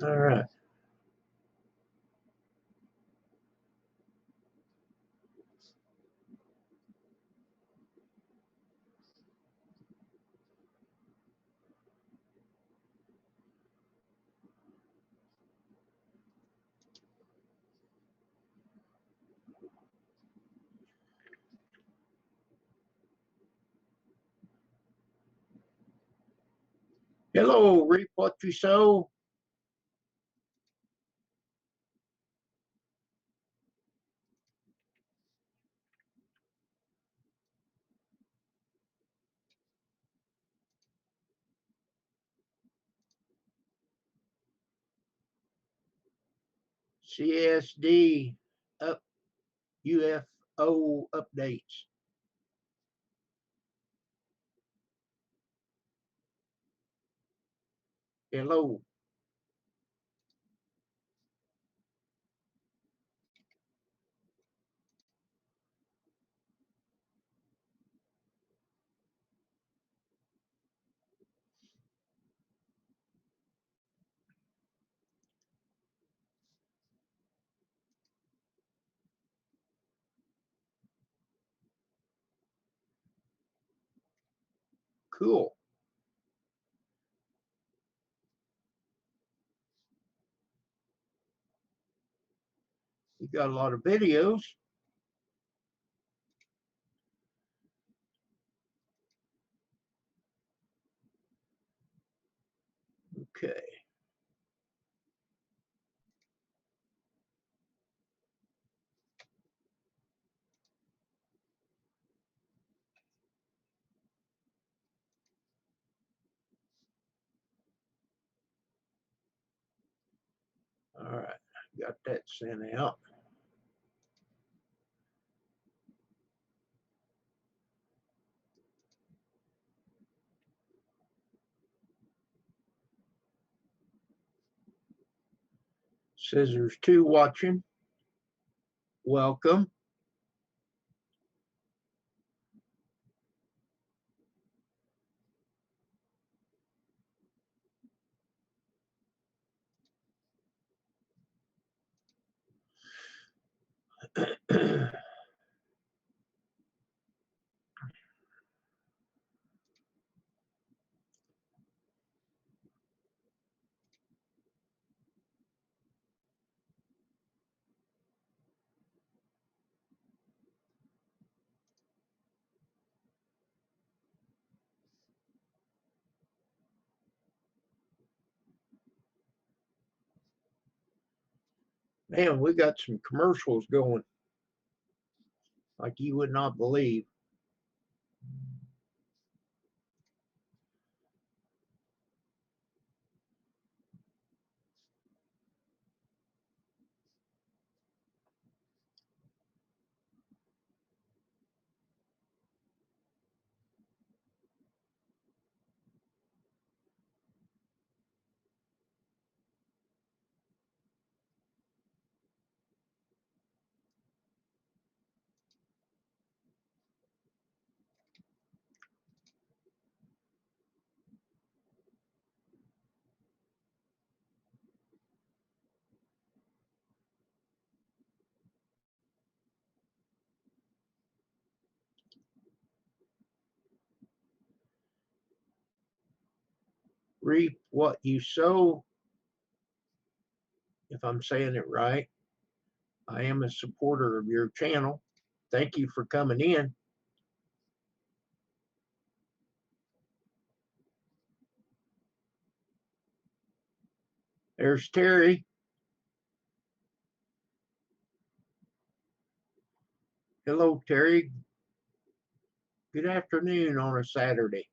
All right. Hello, reap what you sow. CSD up UFO updates. Hello. Cool. You got a lot of videos. Okay. All right. Got that sent out. Scissors 2 watching. Welcome. Man, we got some commercials going like you would not believe. Reap what you sow. If I'm saying it right, I am a supporter of your channel. Thank you for coming in. There's Terry. Hello, Terry. Good afternoon on a Saturday.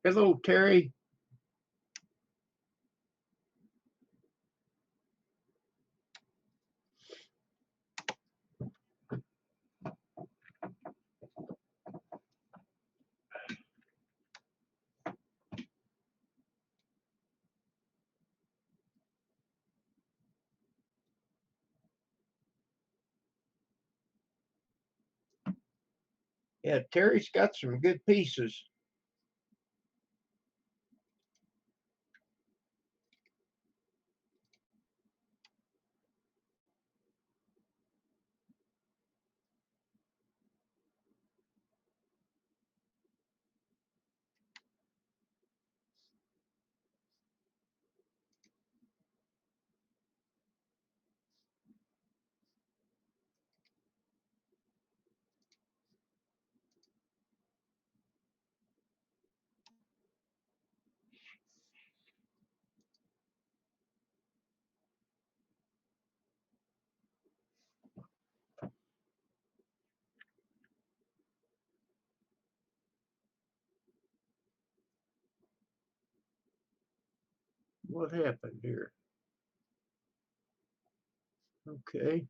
Hello, Terry. Yeah, Terry's got some good pieces. What happened here? Okay.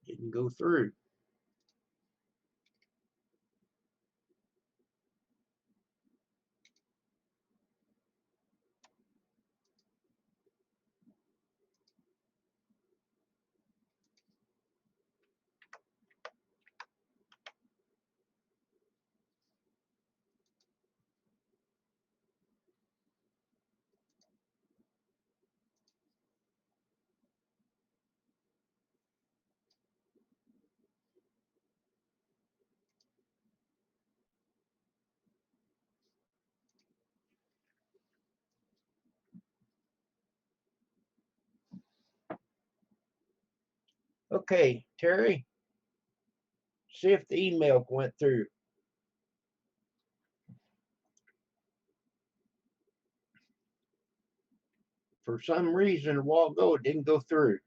Didn't go through. Okay, Terry, see if the email went through. For some reason, a while ago, it didn't go through.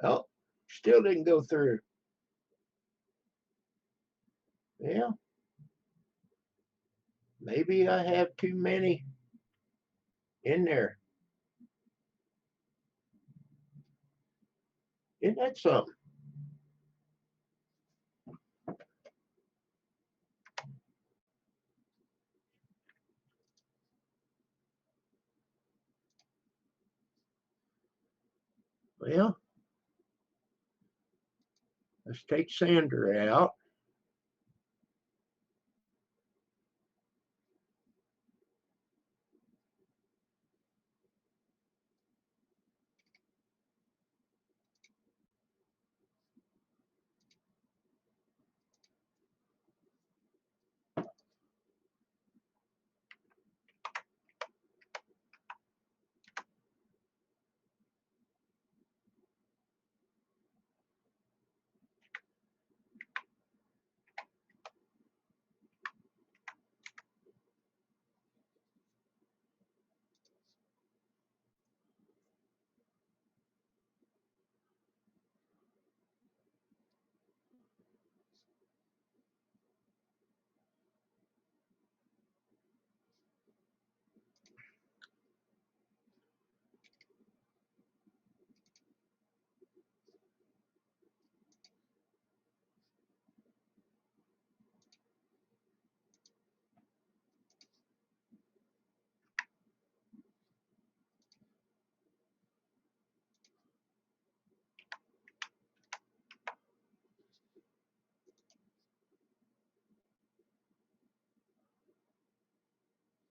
Oh, still didn't go through. Yeah. Maybe I have too many in there. Isn't that something? Well, let's take Sander out.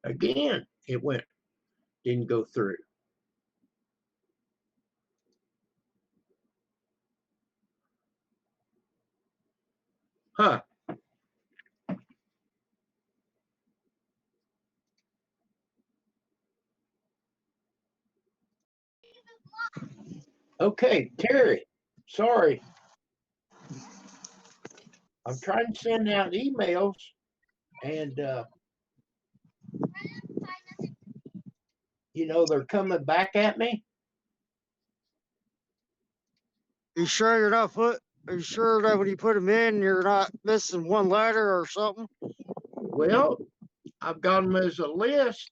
Again, it didn't go through. Huh. Okay, Terry, sorry. I'm trying to send out emails and, they're coming back at me. You sure you're not are you sure that when you put them in, you're not missing one letter or something? Well, I've got them as a list.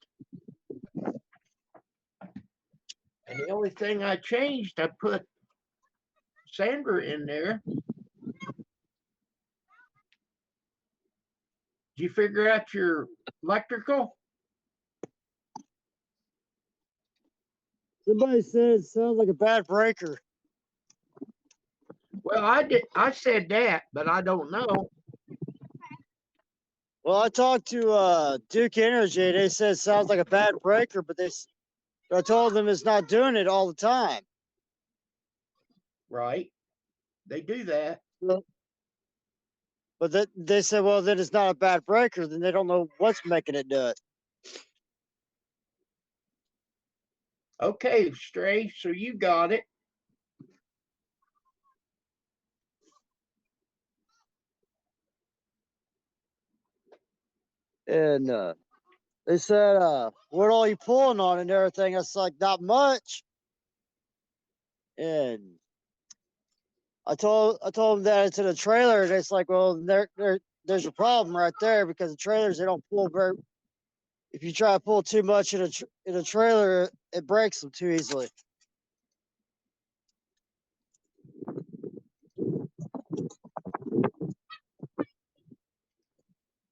And the only thing I changed, I put Sandra in there. Did you figure out your electrical? Somebody said it sounds like a bad breaker. Well, I said that, but I don't know. Well, I talked to Duke Energy. They said it sounds like a bad breaker, but I told them it's not doing it all the time. Right. They do that. But they said, well, then it's not a bad breaker. Then they don't know what's making it do it. Okay, Stray, so you got it. And they said, what all you pulling on and everything? I was like, not much. And I told them that it's in a trailer, and it's like, well, there's a problem right there, because the trailers, they don't pull very. If you try to pull too much in a trailer, it breaks them too easily.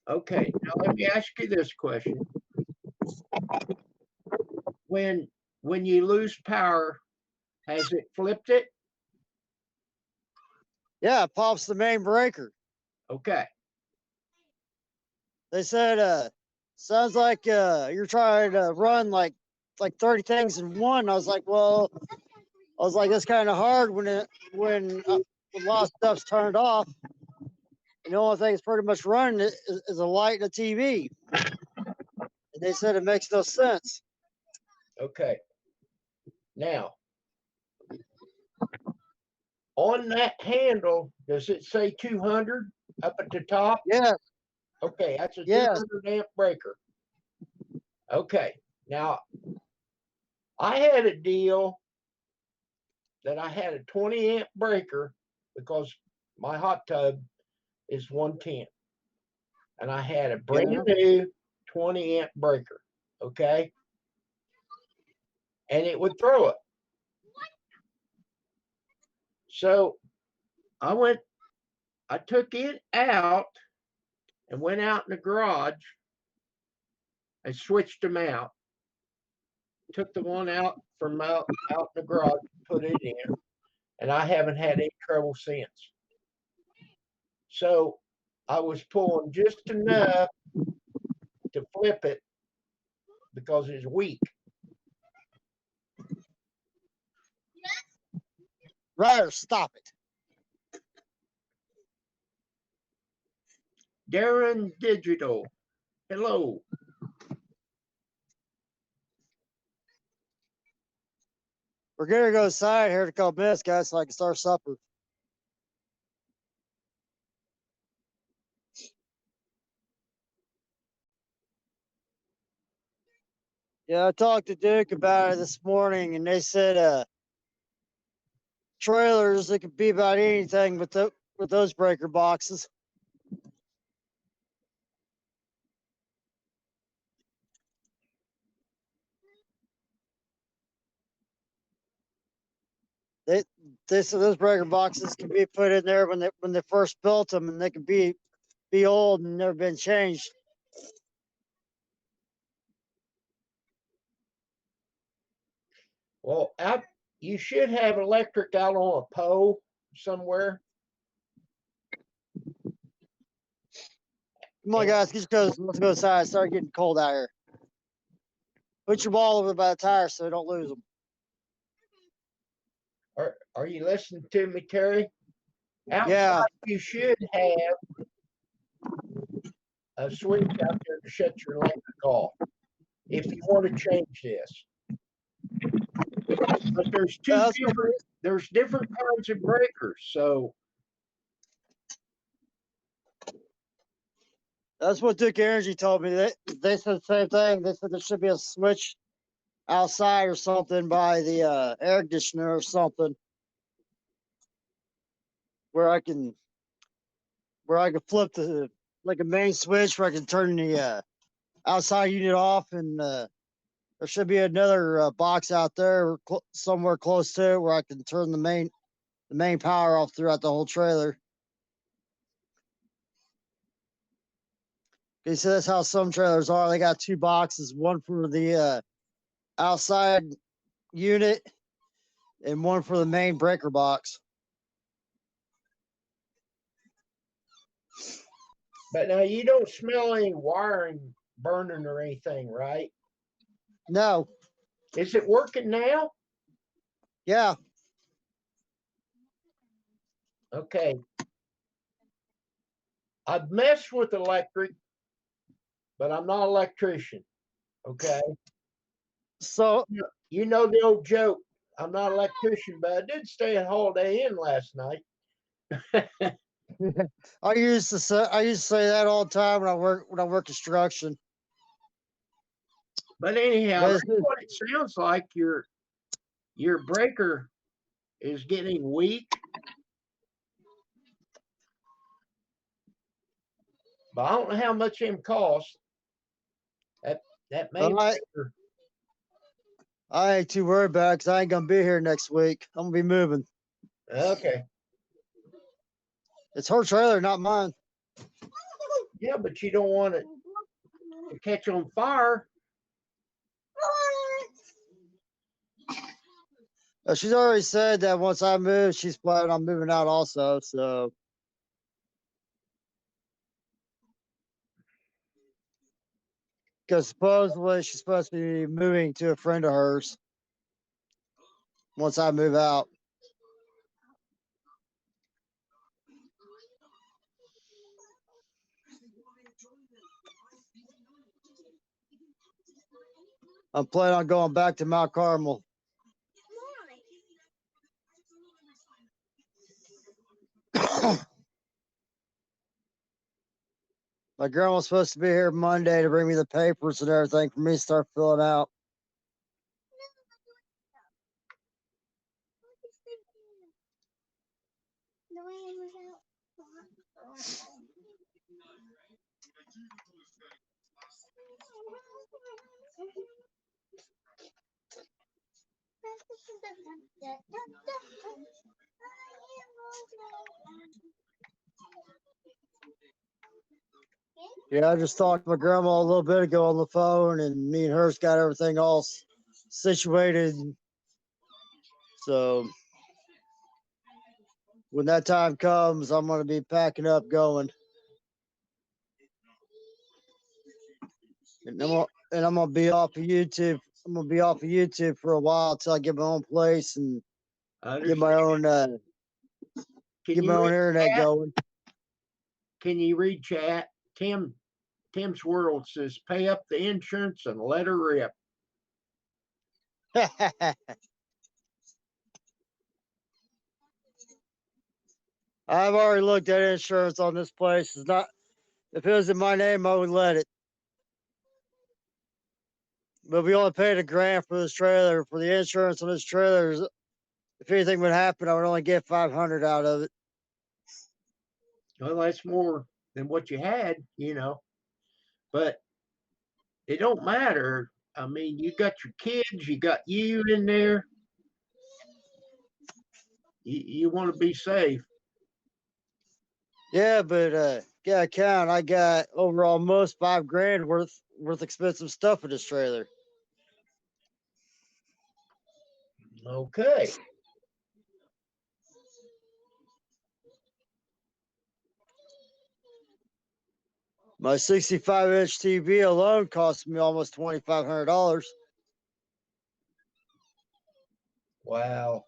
Okay, now let me ask you this question. When you lose power, has it flipped it? Yeah, it pops the main breaker. Okay. They said, sounds like you're trying to run like 30 things in one. I was like, well, that's kind of hard when a lot of stuff's turned off, and the only thing that's pretty much running is a light and a TV. And they said it makes no sense. Okay. Now, on that handle, does it say 200 up at the top? Yeah. Okay, that's a Yeah. 200 amp breaker. Okay, now I had a deal that I had a 20 amp breaker because my hot tub is 110. And I had a brand new 20 amp breaker. Okay. And it would throw it. So I took it out and went out in the garage and switched them out. Took the one out from out in the garage, put it in, and I haven't had any trouble since. So I was pulling just enough to flip it because it's weak. Ryder, stop it. Darren Digital. Hello. We're gonna go inside here in a couple minutes, guys, so I can start supper. Yeah, I talked to Duke about it this morning, and they said trailers, they could be about anything with those breaker boxes. They said those breaker boxes can be put in there when they first built them, and they can be old and never been changed. Well, you should have electric out on a pole somewhere. Come on, guys, let's go inside. It's starting getting cold out here. Put your ball over by the tire so you don't lose them. Are you listening to me, Terry? Outside, Yeah. you should have a switch out there to shut your electric off if you want to change this. But there's different kinds of breakers, so that's what Duke Energy told me. They said the same thing. They said there should be a switch outside or something by the air conditioner or something where I can flip like a main switch where I can turn the outside unit off and There should be another box out there somewhere close to it where I can turn the main power off throughout the whole trailer. He said that's how some trailers are. They got two boxes, one for the outside unit and one for the main breaker box. But now you don't smell any wiring burning or anything, right? No. Is it working now? Yeah. Okay. I've messed with electric, but I'm not an electrician. Okay. So You know the old joke. I'm not an electrician, but I did stay at Holiday Inn last night. I used to say that all the time when I work construction. But anyhow, But that's what it sounds like. Your breaker is getting weak. But I don't know how much them cost. That main breaker. I ain't too worried about it because I ain't gonna be here next week. I'm gonna be moving. Okay. It's her trailer, not mine. Yeah, but you don't want it to catch on fire. She's already said that once I move, she's planning on moving out also. So, because supposedly she's supposed to be moving to a friend of hers once I move out. I'm planning on going back to Mount Carmel. My grandma's supposed to be here Monday to bring me the papers and everything for me to start filling out. Yeah, I just talked to my grandma a little bit ago on the phone, and me and her's got everything all situated. So when that time comes, I'm gonna be packing up, going, and I'm gonna be off of YouTube. I'm gonna be off of YouTube for a while until I get my own place and get my own internet going. Can you read chat? Tim's World says, pay up the insurance and let her rip. I've already looked at insurance on this place. It's not, if it was in my name, I would let it. But we only paid $1,000 for this trailer. For the insurance on this trailer, if anything would happen, I would only get $500 out of it. Well, that's more than what you had, but it don't matter. I mean, you got your kids, you got you in there. You want to be safe. Yeah, but count. I got over almost $5,000 worth expensive stuff in this trailer. Okay. My 65-inch TV alone cost me almost $2,500. Wow.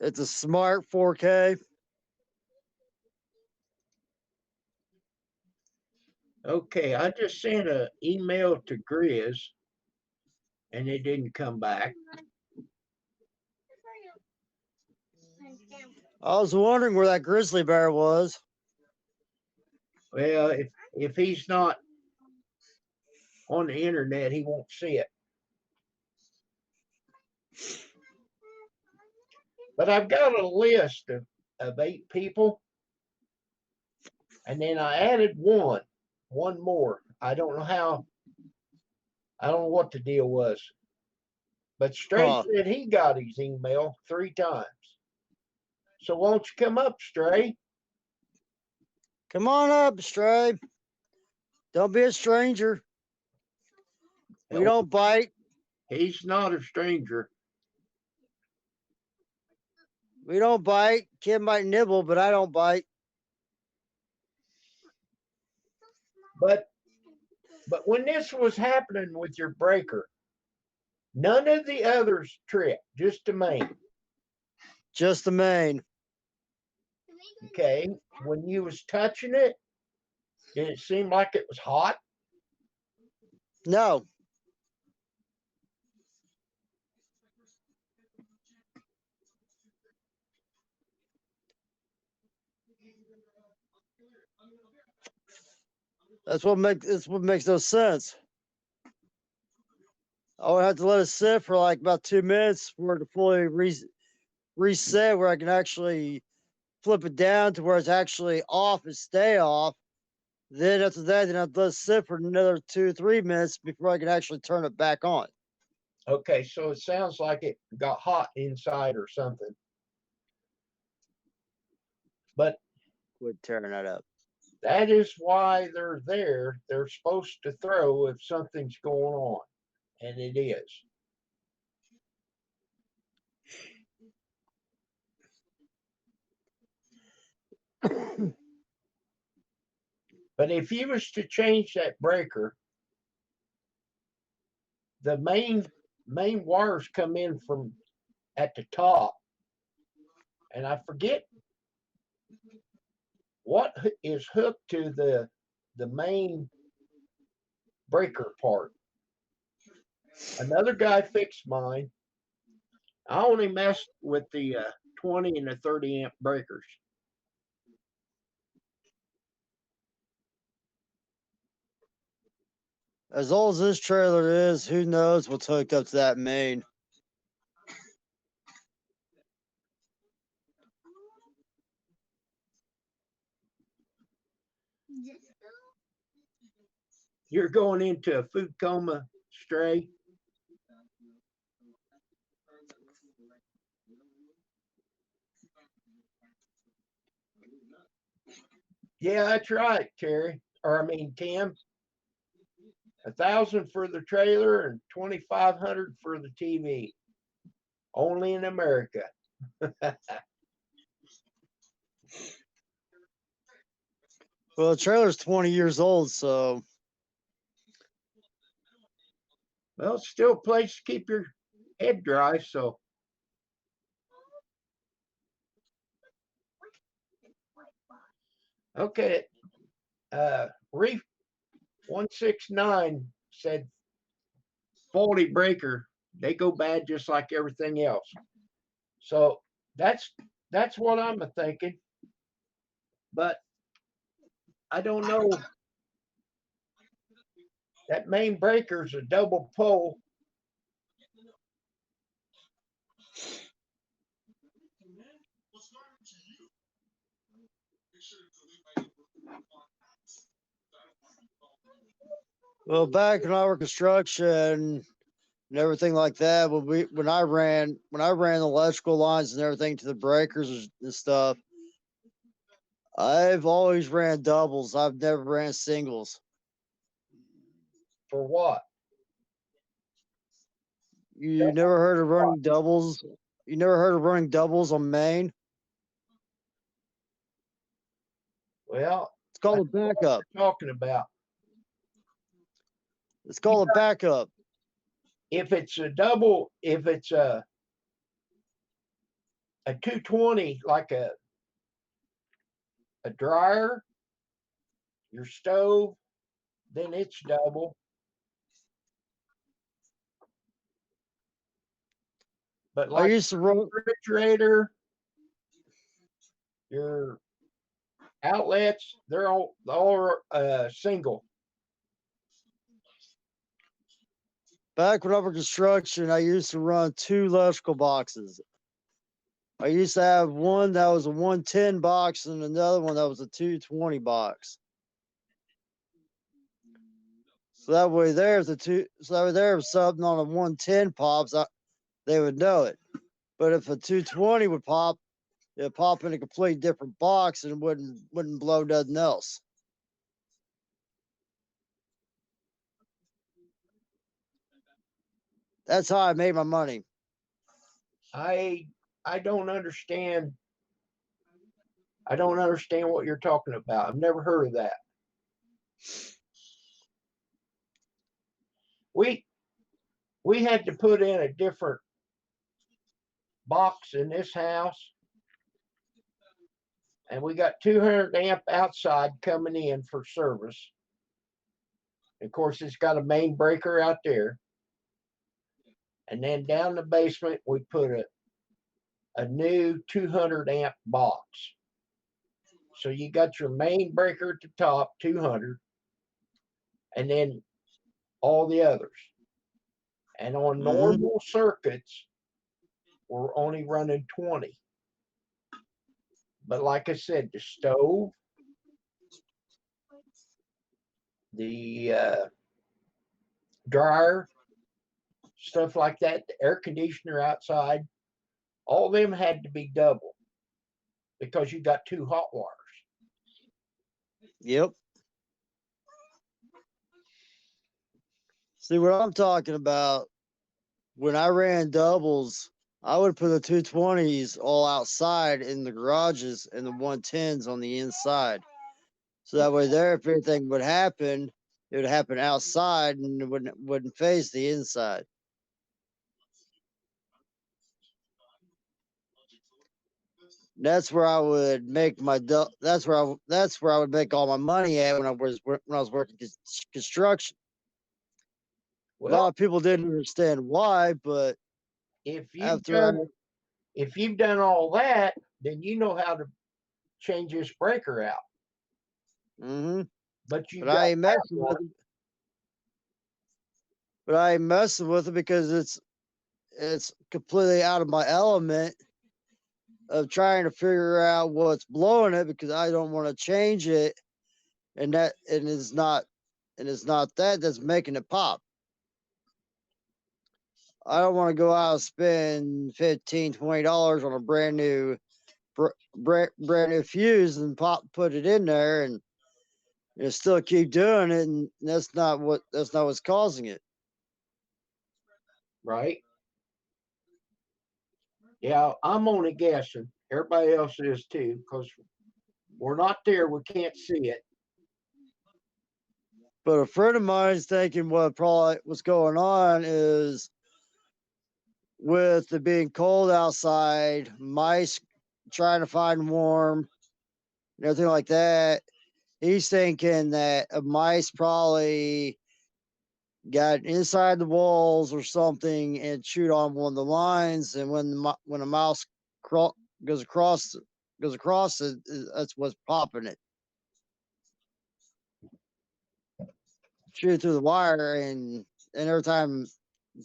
It's a smart 4K. Okay, I just sent an email to Grizz and it didn't come back. I was wondering where that grizzly bear was. Well, if he's not on the internet, he won't see it. But I've got a list of 8 people And then I added one more. I don't know how, I don't know what the deal was. But Stray Huh. said he got his email 3 times. So won't you come up, Stray? Come on up, Stray. Don't be a stranger. We don't bite. He's not a stranger. We don't bite. Kid might nibble, but I don't bite. But when this was happening with your breaker, none of the others tripped, just the main. Just the main. Okay. When you was touching it, did it seem like it was hot? No. That's what makes no sense. I would have to let it sit for like about 2 minutes for it to fully reset, where I can actually flip it down to where it's actually off and stay off. Then after that, then I'd let it sit for another 2 or 3 minutes before I can actually turn it back on. Okay, so it sounds like it got hot inside or something. But Quit tearing that up. that is why they're there. They're supposed to throw if something's going on, and it is. But if you was to change that breaker, the main wires come in from at the top, and I forget what is hooked to the main breaker part. Another guy fixed mine. I only messed with the 20 and the 30 amp breakers. As old as this trailer is, who knows what's hooked up to that main? You're going into a food coma, Stray. Yeah, that's right, Terry. Or I mean Tim. 1,000 for the trailer and 2,500 for the TV. Only in America. Well, the trailer's 20 years old, so Well, it's still a place to keep your head dry, so okay. Reef 169 said faulty breaker, they go bad just like everything else. So that's what I'm thinking. But I don't know. That main breaker's a double pole. well, back when I were construction and everything like that, when I ran the electrical lines and everything to the breakers and stuff, I've always ran doubles. I've never ran singles. For what? You never heard of running doubles? You never heard of running doubles on main? Well, It's called a backup. talking about It's called a backup. if it's a double, if it's a 220 like a dryer, your stove, then it's double. But I like used to run. refrigerator, your outlets, they're all single. Back when I was construction, I used to run 2 electrical boxes. I used to have one that was a 110 box and another one that was a 220 box. So that way there's something on a 110 pops, they would know it. But if a 220 would pop, it'd pop in a complete different box and wouldn't blow nothing else. That's how I made my money. I don't understand. I don't understand what you're talking about. I've never heard of that. We had to put in a different box in this house, and we got 200 amp outside coming in for service. Of course, it's got a main breaker out there. And then down the basement, we put a new 200 amp box. So you got your main breaker at the top, 200, and then all the others. And on normal circuits, we're only running 20. But like I said, the stove, the dryer, stuff like that, the air conditioner outside, all them had to be double because you got 2 hot wires. Yep. See what I'm talking about? When I ran doubles, I would put the 220s all outside in the garages and the 110s on the inside. So that way there, if anything would happen, it would happen outside and it wouldn't face the inside. That's where I would make my that's where I would make all my money at when I was working construction. A lot Well, of people didn't understand why, but if you've after done if you've done all that, then you know how to change this breaker out. But you but I ain't got that messing with one. it. But I ain't messing with it because it's completely out of my element of trying to figure out what's blowing it because I don't want to change it, and it's not that that's making it pop. I don't want to go out and spend $15-$20 on a brand new fuse and put it in there and still keep doing it, and that's not what's causing it. Right? Yeah, I'm only guessing. Everybody else is too, because we're not there. We can't see it. But a friend of mine's thinking what probably what's going on is with it being cold outside, mice trying to find warm, and everything like that. He's thinking that a mice probably got inside the walls or something and chewed on one of the lines, and when a mouse goes across it, that's what's popping it. Shoot through the wire, and every time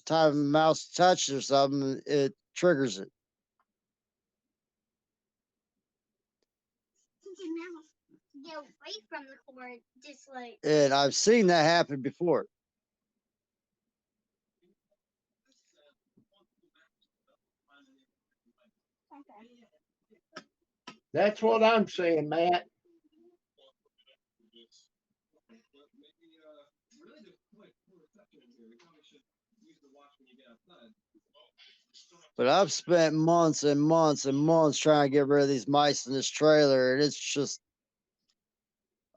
a mouse touches or something, it triggers it. Get away from the cord, just like. And I've seen that happen before. That's what I'm saying, Matt. But I've spent months and months and months trying to get rid of these mice in this trailer, and it's just.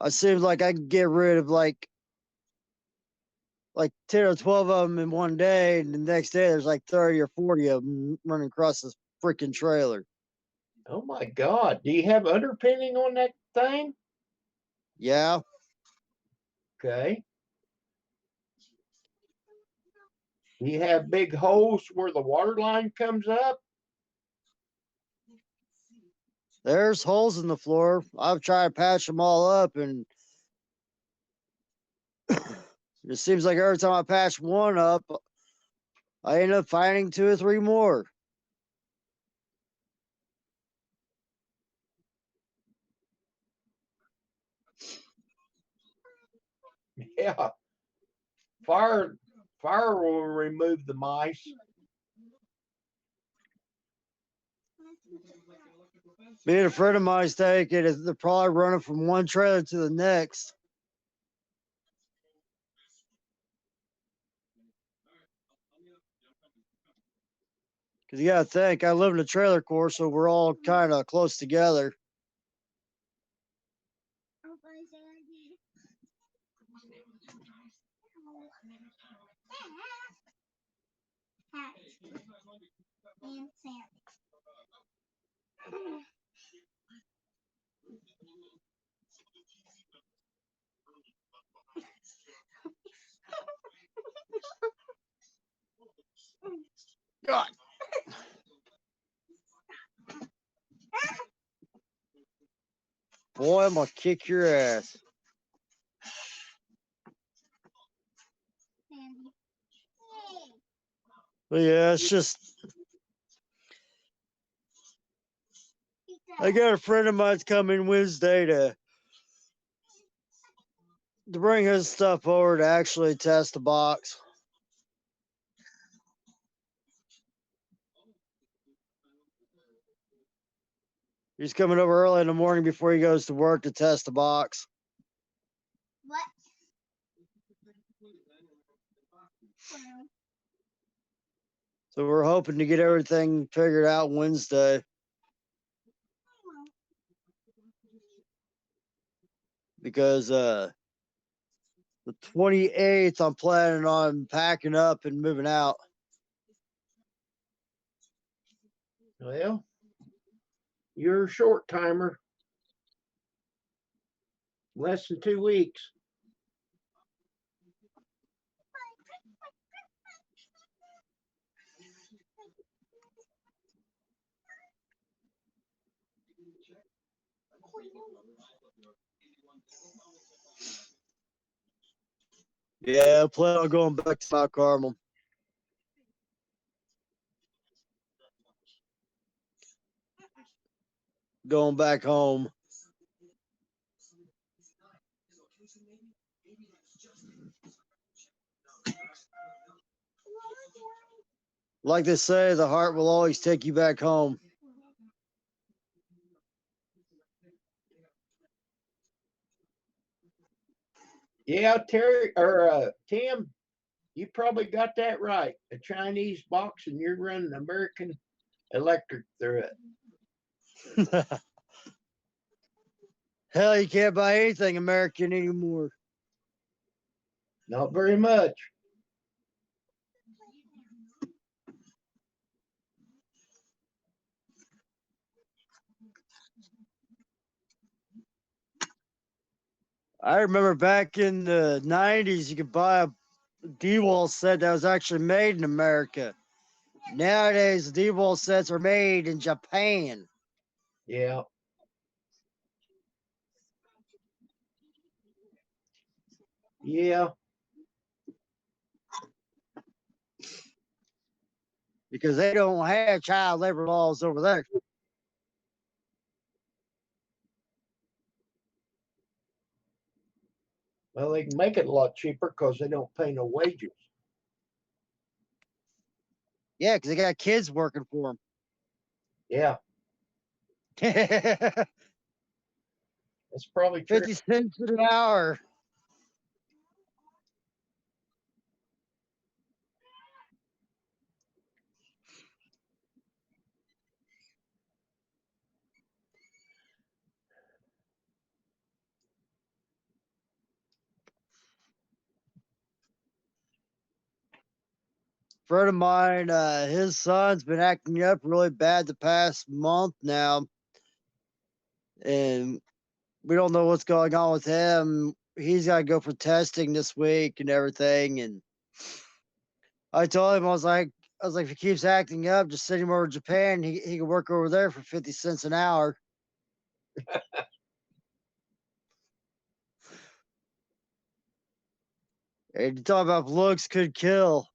It seems like I can get rid of like 10 or 12 of them in one day, and the next day there's like 30 or 40 of them running across this freaking trailer. Oh my God. Do you have underpinning on that thing? Yeah. Okay. Do you have big holes where the water line comes up? There's holes in the floor. I've tried to patch them all up, and it seems like every time I patch one up, I end up finding 2 or 3 more. Yeah, fire fire will remove the mice. Me and a friend of mine's taking it. They're probably running from one trailer to the next. Because you got to think, I live in a trailer court, so we're all kind of close together. God. Boy, I'm going to kick your ass. But yeah, it's just. I got a friend of mine's coming Wednesday to bring his stuff over to actually test the box. He's coming over early in the morning before he goes to work to test the box. What? So we're hoping to get everything figured out Wednesday. Because the 28th, I'm planning on packing up and moving out. Well, you're a short timer. Less than 2 weeks. Yeah, I plan on going back to Mount Carmel. Going back home. Like they say, the heart will always take you back home. Yeah, Terry or Tim, you probably got that right. A Chinese box and you're running American Electric through it. Hell, you can't buy anything American anymore. Not very much. I remember back in the 90s, you could buy a D-Wall set that was actually made in America. Nowadays, the D-Wall sets are made in Japan. Yeah. Yeah. Because they don't have child labor laws over there. Well, they can make it a lot cheaper because they don't pay no wages. Yeah, because they got kids working for Yeah, them. that's probably true. 50 cents an hour. Friend of mine, his son's been acting up really bad the past month now. And we don't know what's going on with him. He's got to go for testing this week and everything. And I told him, I was like, if he keeps acting up, just send him over to Japan. He can work over there for 50 cents an hour. And you talk about looks could kill.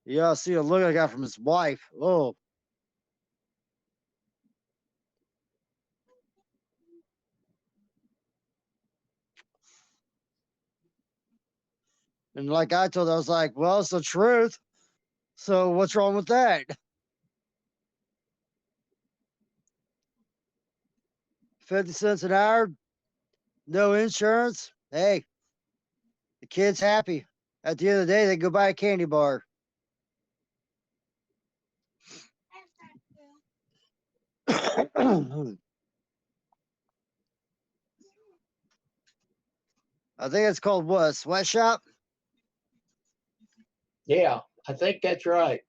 Yeah, see the look I got from his wife. Oh, And like I told her, I was like, well, it's the truth. So what's wrong with that? 50 cents an hour, no insurance. Hey, the kid's happy. At the end of the day, they go buy a candy bar. I think it's called what? A sweatshop? Yeah, I think that's right.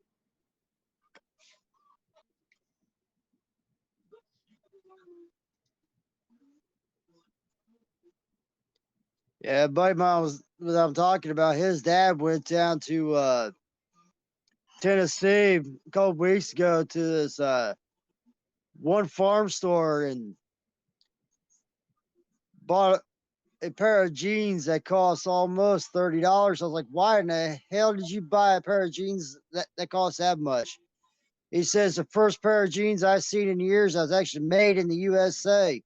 Yeah, buddy mine was what I'm talking about. His dad went down to Tennessee a couple weeks ago to this one farm store and bought a pair of jeans that cost almost $30. I was like, why in the hell did you buy a pair of jeans that cost that much? He says the first pair of jeans I've seen in years that was actually made in the USA.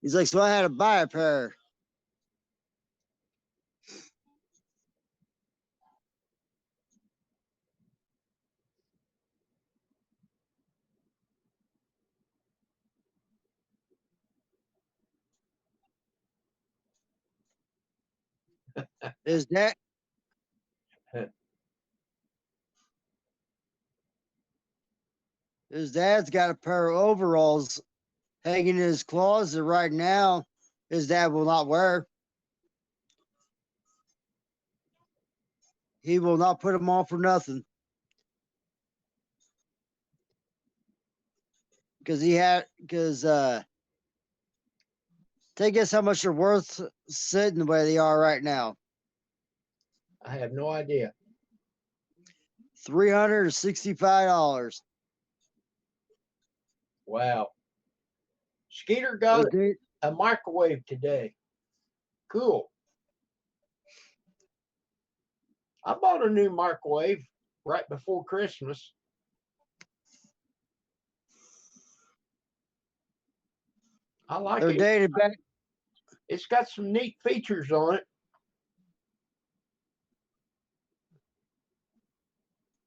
He's like, so I had to buy a pair. His dad, his dad's got a pair of overalls hanging in his closet right now. His dad will not wear. He will not put them on for nothing. Because take a guess how much they're worth sitting the way they are right now. I have no idea. $365. Wow. Skeeter got Dude, a microwave today. Cool. I bought a new microwave right before Christmas. I like they're it. dated back. It's got some neat features on it.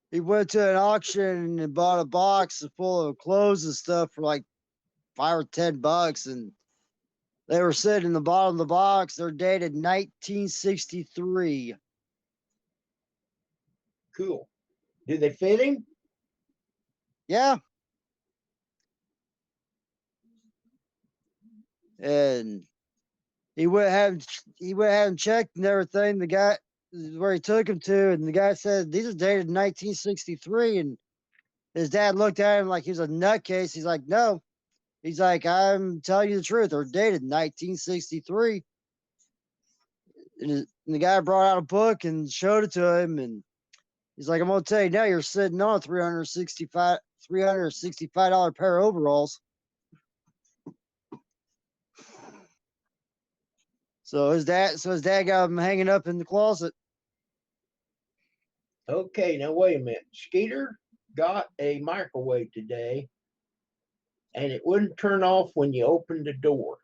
He went to an auction and bought a box full of clothes and stuff for like $5 or $10, and they were sitting in the bottom of the box. They're dated 1963. Cool. Do they fit him? Yeah, and he went ahead and checked and everything. The guy where he took him to, and the guy said these are dated 1963, and his dad looked at him like he was a nutcase. He's like, no. He's like, I'm telling you the truth. They're dated 1963. And the guy brought out a book and showed it to him, and he's like, I'm gonna tell you now, you're sitting on a $365 pair of overalls. So his dad got him hanging up in the closet. Okay, now wait a minute. Skeeter got a microwave today and it wouldn't turn off when you opened the door.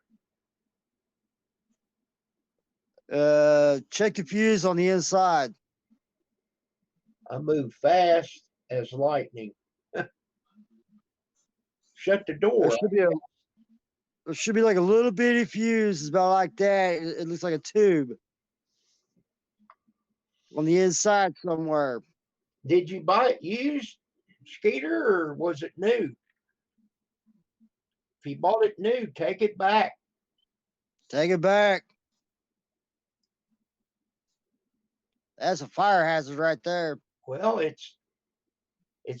Check the fuse on the inside. I moved fast as lightning. Shut the There door. should be like a little bitty fuse. It's about like that. It looks like a tube on the inside somewhere. Did you buy it used, Skeeter, or was it new? If you bought it new, take it back. Take it back. That's a fire hazard right there. Well, it's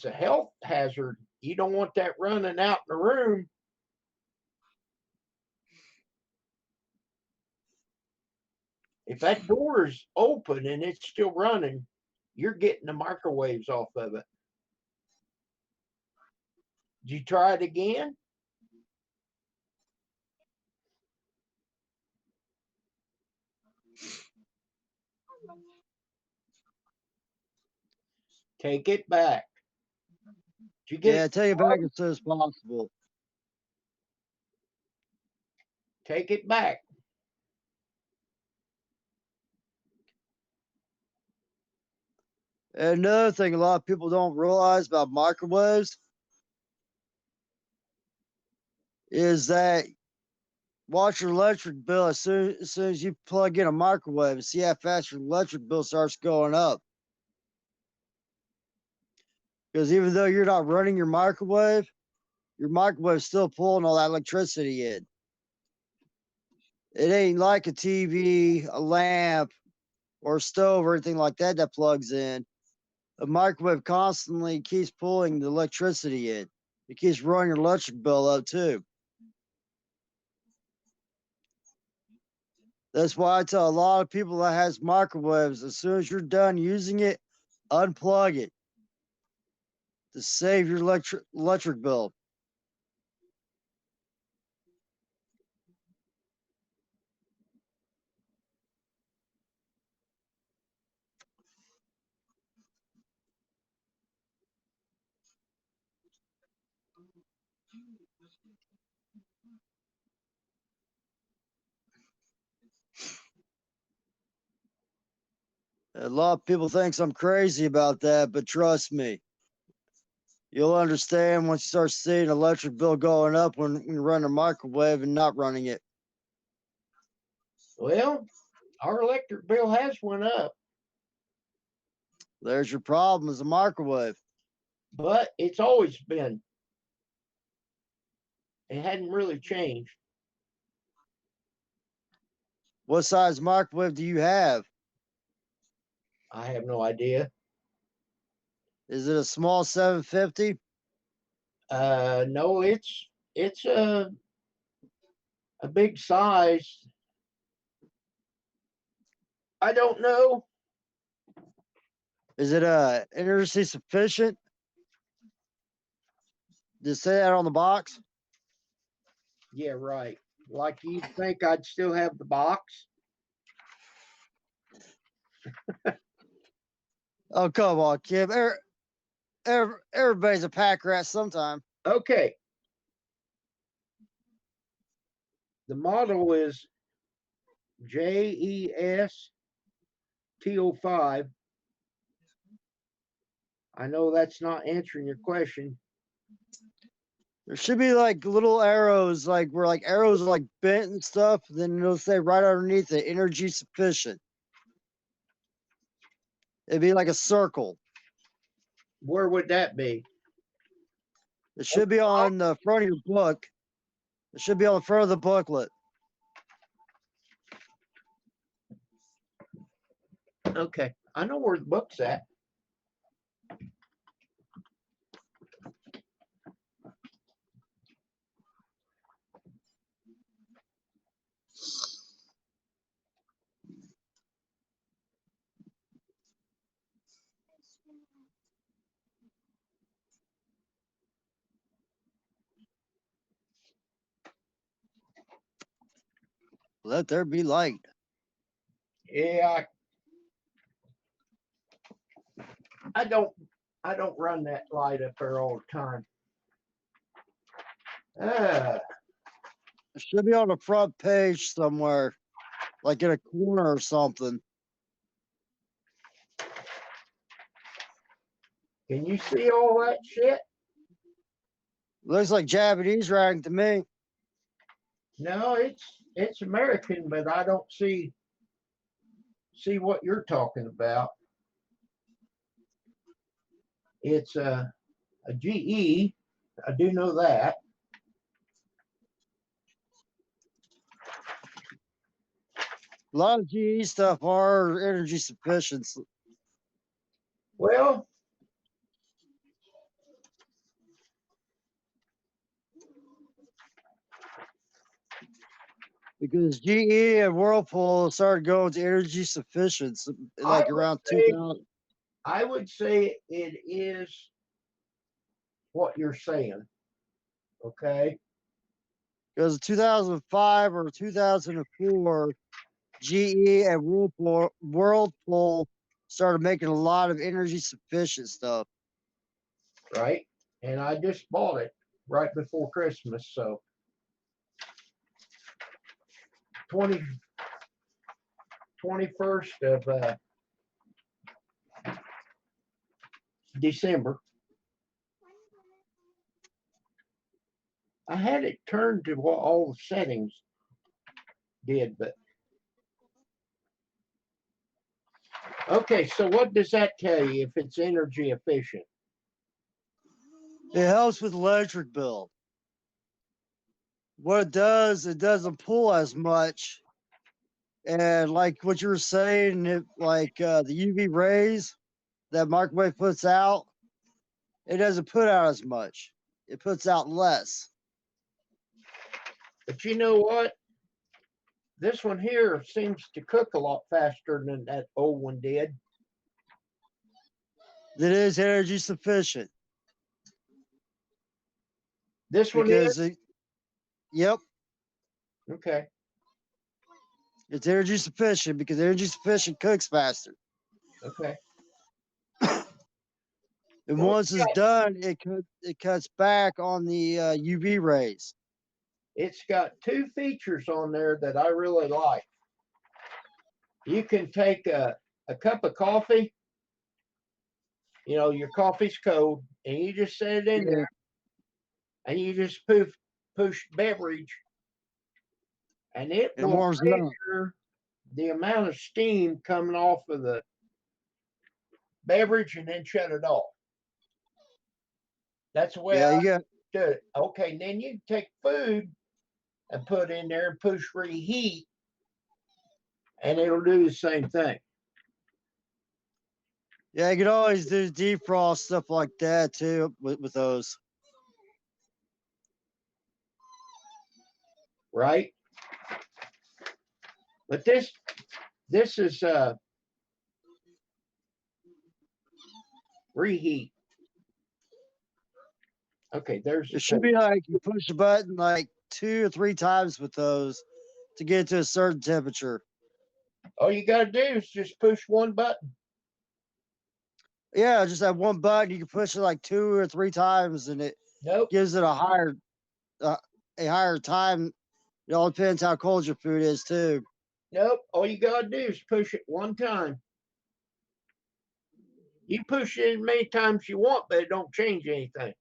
a health hazard. You don't want that running out in the room. If that door is open and it's still running, you're getting the microwaves off of it. Did you try it again? Take it back. Did you get Yeah, take it back as soon as possible. take it back. And another thing a lot of people don't realize about microwaves is that watch your electric bill as soon as you plug in a microwave and see how fast your electric bill starts going up. Because even though you're not running your microwave's still pulling all that electricity in. It ain't like a TV, a lamp, or a stove or anything like that that plugs in. A microwave constantly keeps pulling the electricity in. It keeps running your electric bill up too. That's why I tell a lot of people that has microwaves, as soon as you're done using it, unplug it to save your electric bill. A lot of people thinks I'm crazy about that, but trust me, you'll understand once you start seeing electric bill going up when you run a microwave and not running it. Well, our electric bill has went up, There's your problem is a microwave. but it's always been. It hadn't really changed. What size microwave do you have? I have no idea. Is it a small 750? No, it's a big size. I don't know. Is it energy sufficient? Does it say that on the box? Yeah, right. Like you think I'd still have the box? Oh, come on, Kim. Everybody's a pack rat sometime. Okay. The model is JES T05. I know that's not answering your question. There should be like little arrows, like where like arrows are like bent and stuff. Then it'll say right underneath it, energy sufficient. It'd be like a circle. Where would that be? It should be on the front of your book. It should be on the front of the booklet. Okay. I know where the book's at. Let there be light. Yeah, I don't run that light up there all the time. It should be on the front page somewhere, like in a corner or something. Can you see all that shit? Looks like Japanese writing to me. No, it's American, but I don't see what you're talking about. It's a GE. I do know that. A lot of GE stuff are energy sufficient. Well, Because GE and Whirlpool started going to energy sufficiency like around 2000. I would say it is what you're saying. Okay. Because in 2005 or 2004, GE and Whirlpool started making a lot of energy sufficient stuff. Right. And I just bought it right before Christmas. So 20, 21st of December. I had it turned to what all the settings did, but okay, so what does that tell you if it's energy efficient? It helps with electric bill. What it does, it doesn't pull as much. And like what you were saying, the UV rays that microwave puts out, it doesn't put out as much. It puts out less. But you know what? This one here seems to cook a lot faster than that old one did. It is energy sufficient This one is? because yep, Okay. it's energy sufficient because energy sufficient cooks faster. Okay. And Well, once it's done, it cuts back on the UV rays. It's got two features on there that I really like. You can take a cup of coffee, your coffee's cold, and you just set it in there and you just push beverage, and it It will warms it up. measure the amount of steam coming off of the beverage and then shut it off. That's the way Yeah, I you got do it. Okay, and then you take food and put in there and push reheat, and it'll do the same thing. yeah, you can always do defrost stuff like that too with those. Right? But this is reheat. Okay, there's It should be like you push a button like 2 or 3 times with those to get to a certain temperature. all you gotta do is just push one button. Yeah, just that one button. You can push it like 2 or 3 times, and it Nope. gives it a higher time. It all depends how cold your food is too. Nope. All you gotta do is push it one time. You push it as many times you want, but it don't change anything.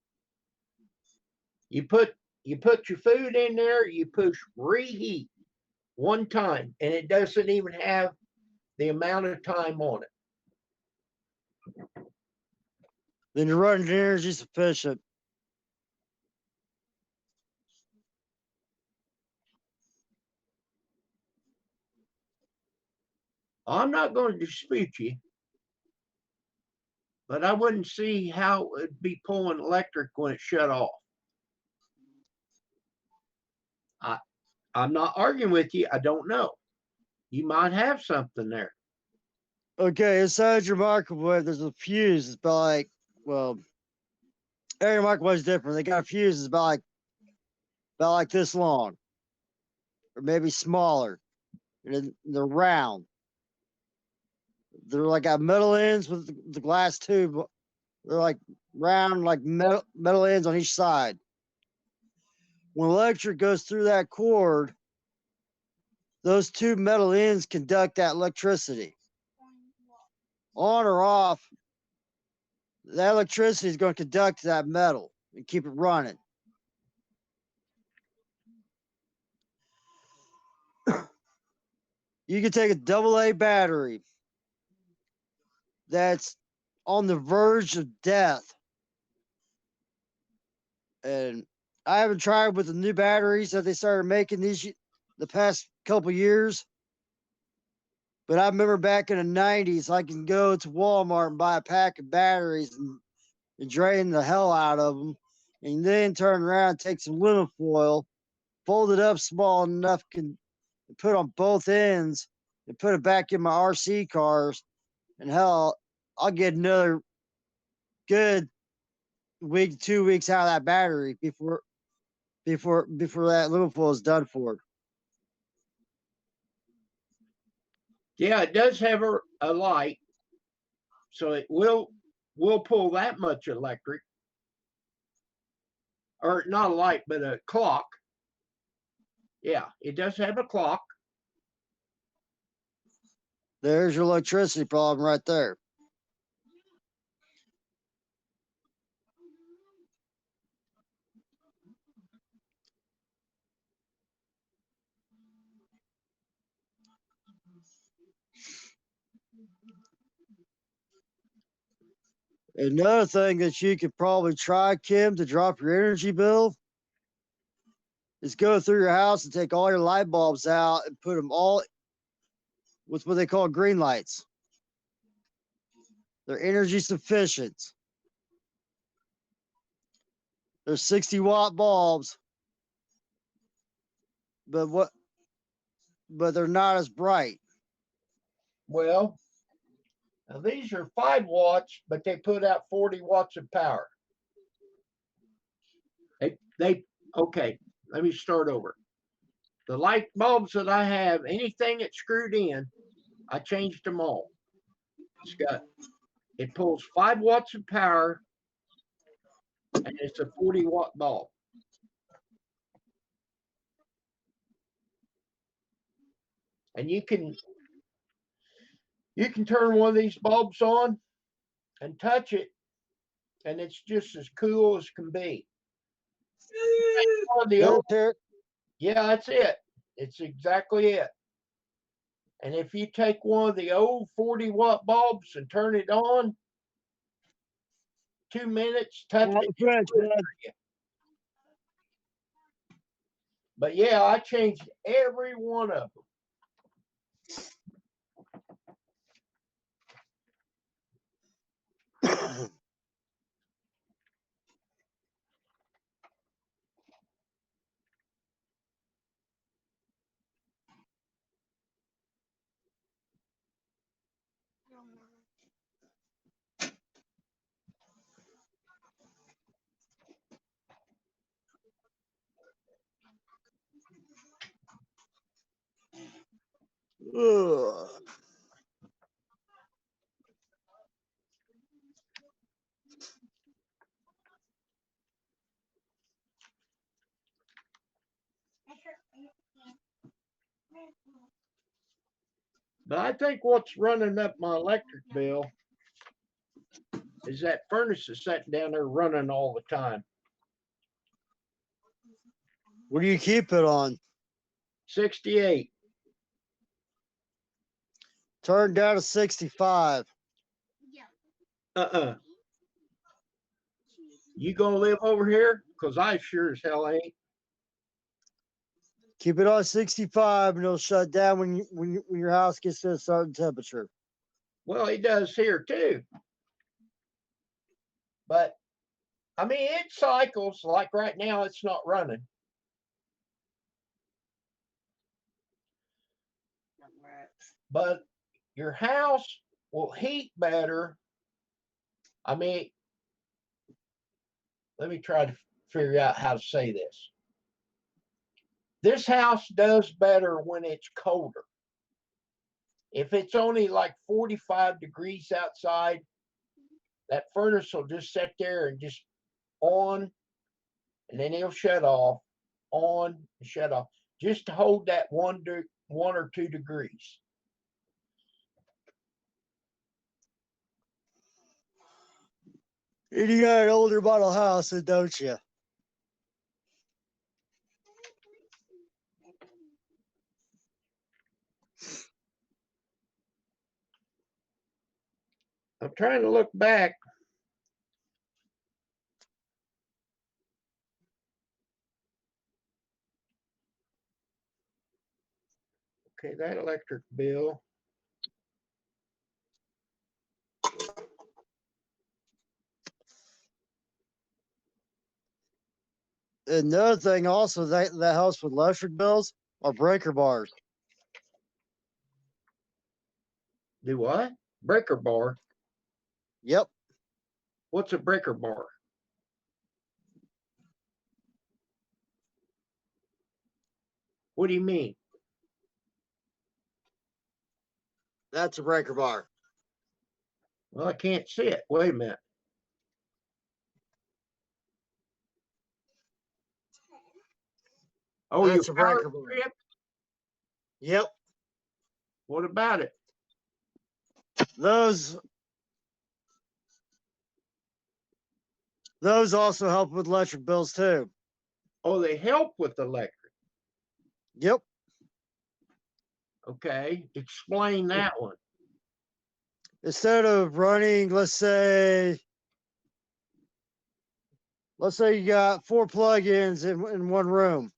You put your food in there, you push reheat one time, and it doesn't even have the amount of time on it. Then you're running energy sufficient. I'm not going to dispute you, but I wouldn't see how it'd be pulling electric when it's shut off. I'm not arguing with you. I don't know. You might have something there. Okay, inside your microwave, there's a fuse. It's about every microwave is different. They got a fuse that's about like this long, or maybe smaller. And they're round. They're like got metal ends with the glass tube. They're like round, like metal ends on each side. When electric goes through that cord, those two metal ends conduct that electricity. On or off, that electricity is going to conduct that metal and keep it running. You can take a AA battery that's on the verge of death. And I haven't tried with the new batteries that they started making the past couple years. But I remember back in the 90s, I can go to Walmart and buy a pack of batteries and drain the hell out of them. And then turn around and take some aluminum foil, fold it up small enough, can put on both ends and put it back in my RC cars. And hell, I'll get another good week, 2 weeks out of that battery before that aluminum foil is done for. Yeah, it does have a light, so it will pull that much electric. Or not a light, but a clock. Yeah, it does have a clock. There's your electricity problem right there. Another thing that you could probably try, Kim, to drop your energy bill is go through your house and take all your light bulbs out and put them all with what they call green lights. They're energy sufficient. They're 60-watt bulbs, but they're not as bright. Well, now these are 5 watts, but they put out 40 watts of power. Okay, let me start over. The light bulbs that I have, anything that's screwed in, I changed them all. It pulls 5 watts of power, and it's a 40-watt bulb. And you can turn one of these bulbs on and touch it, and it's just as cool as can be. Yeah, that's it. It's exactly it. And if you take one of the old 40-watt bulbs and turn it on, 2 minutes, touch it. But yeah, I changed every one of them. Ugh. But I think what's running up my electric bill is that furnace is sitting down there running all the time. What do you keep it on? 68. Turn down to 65. Uh-uh. You gonna live over here? Because I sure as hell ain't. Keep it on 65 and it'll shut down when your house gets to a certain temperature. Well, it does here too. But I mean, it cycles. Like right now, it's not running. But your house will heat better. I mean, let me try to figure out how to say this. This house does better when it's colder. If it's only like 45 degrees outside, that furnace will just sit there and just on, and then it'll shut off, on, and shut off, just to hold that 1 or 2 degrees. And you got an older model house, don't you? I'm trying to look back. Okay, that electric bill. Another thing also that helps with electric bills are breaker bars. Do what? Breaker bar. Yep. What's a breaker bar? What do you mean? That's a breaker bar. Well, I can't see it. Wait a minute. Oh, That's your a power breaker bar. strip? Yep. What about it? those those also help with electric bills too. Oh, they help with electric. Yep. Okay, explain that one. Instead of running, let's say you got 4 plugins in one room,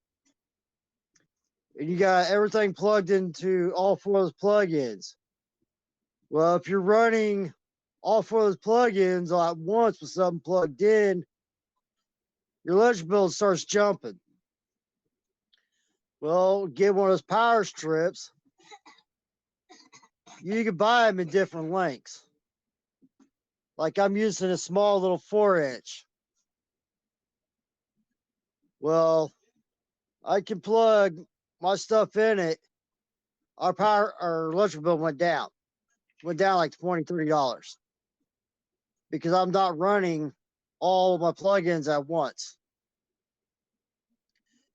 and you got everything plugged into all 4 of those plugins. Well, if you're running all 4 of those plugins all at once with something plugged in, your electric bill starts jumping. Well, get one of those power strips. You can buy them in different lengths. Like I'm using a small little 4-inch. Well, I can plug my stuff in it. Our electric bill went down like $20, $30 because I'm not running all of my plugins at once.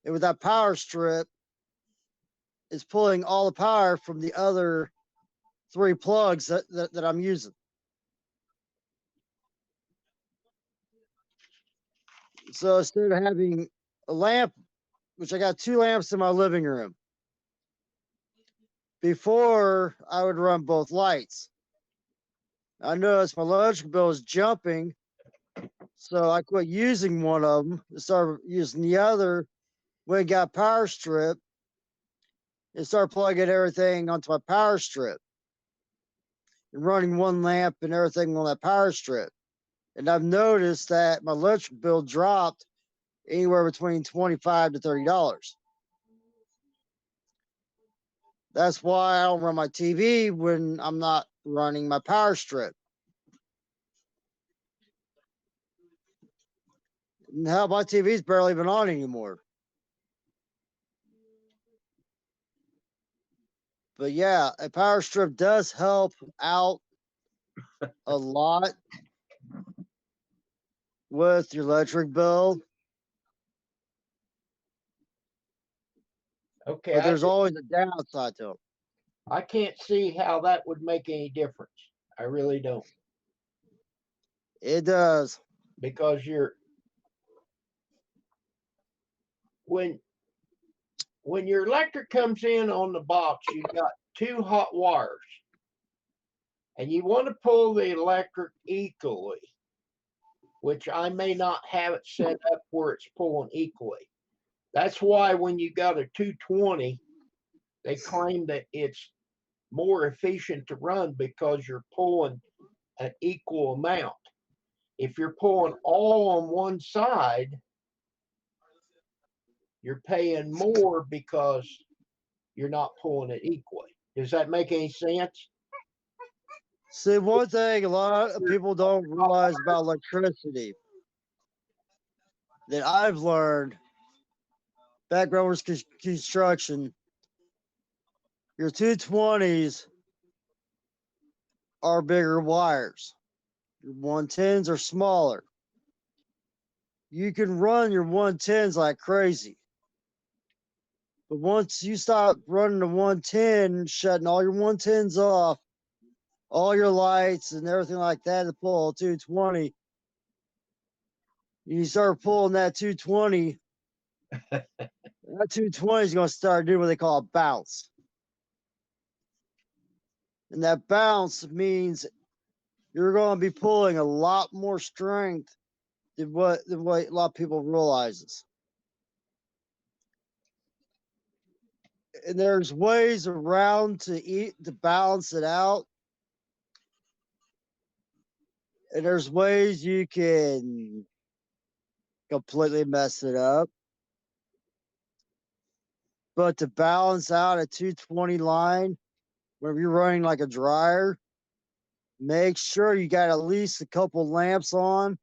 And with that power strip, it's pulling all the power from the other 3 plugs that I'm using. So instead of having a lamp, which I got 2 lamps in my living room, before I would run both lights. I noticed my electric bill is jumping, so I quit using one of them and started using the other when it got power strip and started plugging everything onto my power strip and running one lamp and everything on that power strip. And I've noticed that my electric bill dropped anywhere between $25 to $30. That's why I don't run my TV when I'm not running my power strip. And hell, my TV's barely even on anymore. But yeah, a power strip does help out a lot with your electric bill. Okay, But there's always a downside to it. I can't see how that would make any difference. I really don't. It does. Because when your electric comes in on the box, you've got 2 hot wires. And you want to pull the electric equally, which I may not have it set up where it's pulling equally. That's why when you got a 220, they claim that it's more efficient to run because you're pulling an equal amount. If you're pulling all on one side, you're paying more because you're not pulling it equally. Does that make any sense? See, one thing a lot of people don't realize about electricity that I've learned background was construction, your 220s are bigger wires. Your 110s are smaller. You can run your 110s like crazy. But once you stop running the 110, shutting all your 110s off, all your lights and everything like that to pull a 220, you start pulling that 220, that 220 is going to start doing what they call a bounce. And that bounce means you're going to be pulling a lot more strength than what a lot of people realizes. And there's ways around to balance it out. And there's ways you can completely mess it up. But to balance out a 220 line, whenever you're running like a dryer, make sure you got at least a couple lamps on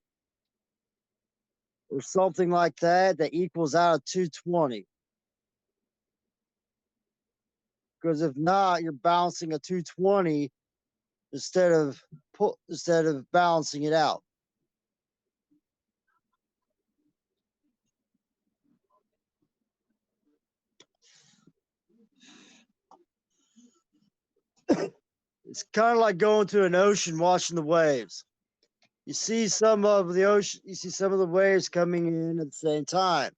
or something like that that equals out a 220. Because if not, you're balancing a 220 instead of balancing it out. It's kind of like going to an ocean watching the waves. You see some of the ocean, you see some of the waves coming in at the same time.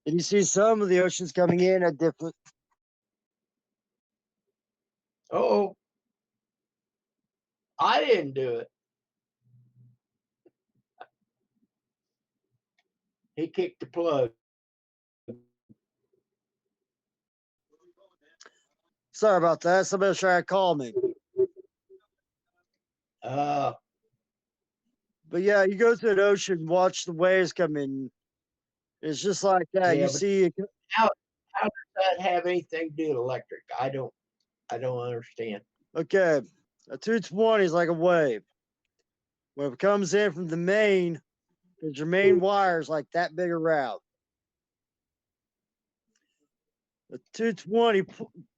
And you see some of the oceans coming in at different. Oh, I didn't do it. He kicked the plug. Sorry about that. Somebody was trying to call me. Uh, But yeah, you go to an ocean, watch the waves come in. It's just like that. Yeah, You but- see, how does that have anything to do with electric? I don't understand. okay, a 220 is like a wave. When it comes in from the main, because your main wire is like that big around. The 220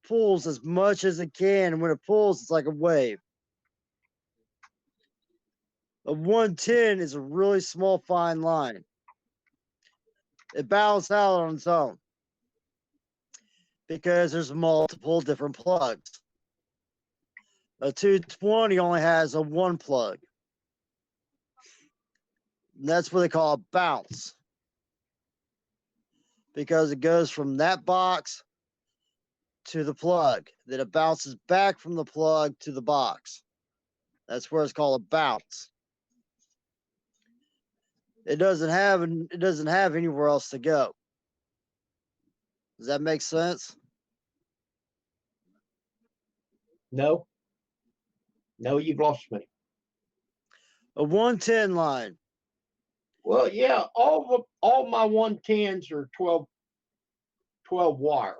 pulls as much as it can, and when it pulls, it's like a wave. A 110 is a really small, fine line. It balances out on its own because there's multiple different plugs. A 220 only has a one plug. And that's what they call a bounce because it goes from that box to the plug. Then it bounces back from the plug to the box. That's where it's called a bounce. It doesn't have anywhere else to go. Does that make sense? No, you've lost me. A 110 line. Well, yeah, all my 110s are 12 wire.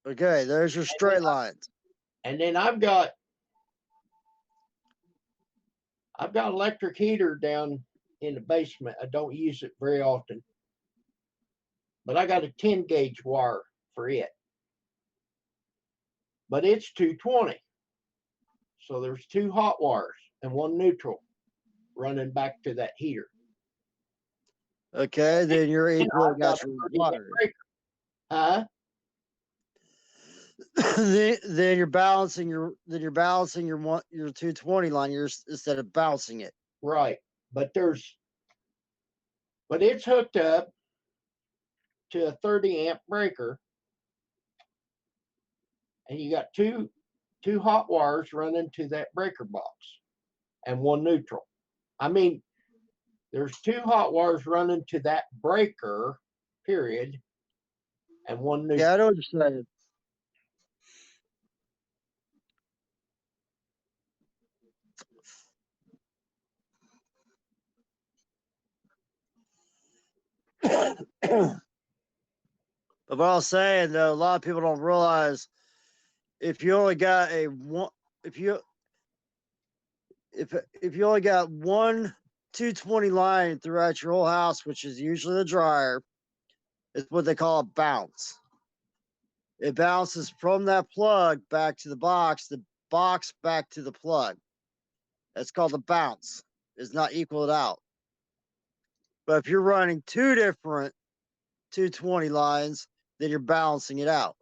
Okay, there's your straight lines. And then I've got electric heater down in the basement. I don't use it very often. But I got a 10 gauge wire for it. But it's 220. So there's two hot wires and one neutral running back to that heater. Okay, then you're equal I've got got a your 30 amp wire. breaker. Huh? then you're balancing your 220 line instead of bouncing it. Right. But it's hooked up to a 30 amp breaker. And you got two hot wires running to that breaker box and one neutral. I mean, there's two hot wires running to that breaker, period, and one neutral. Yeah, I know what you're saying. But what I was saying though, a lot of people don't realize if you only got if you only got one 220 line throughout your whole house, which is usually the dryer, it's what they call a bounce. It bounces from that plug back to the box back to the plug. That's called a bounce. It's not equaled out. But if you're running two different 220 lines, then you're balancing it out.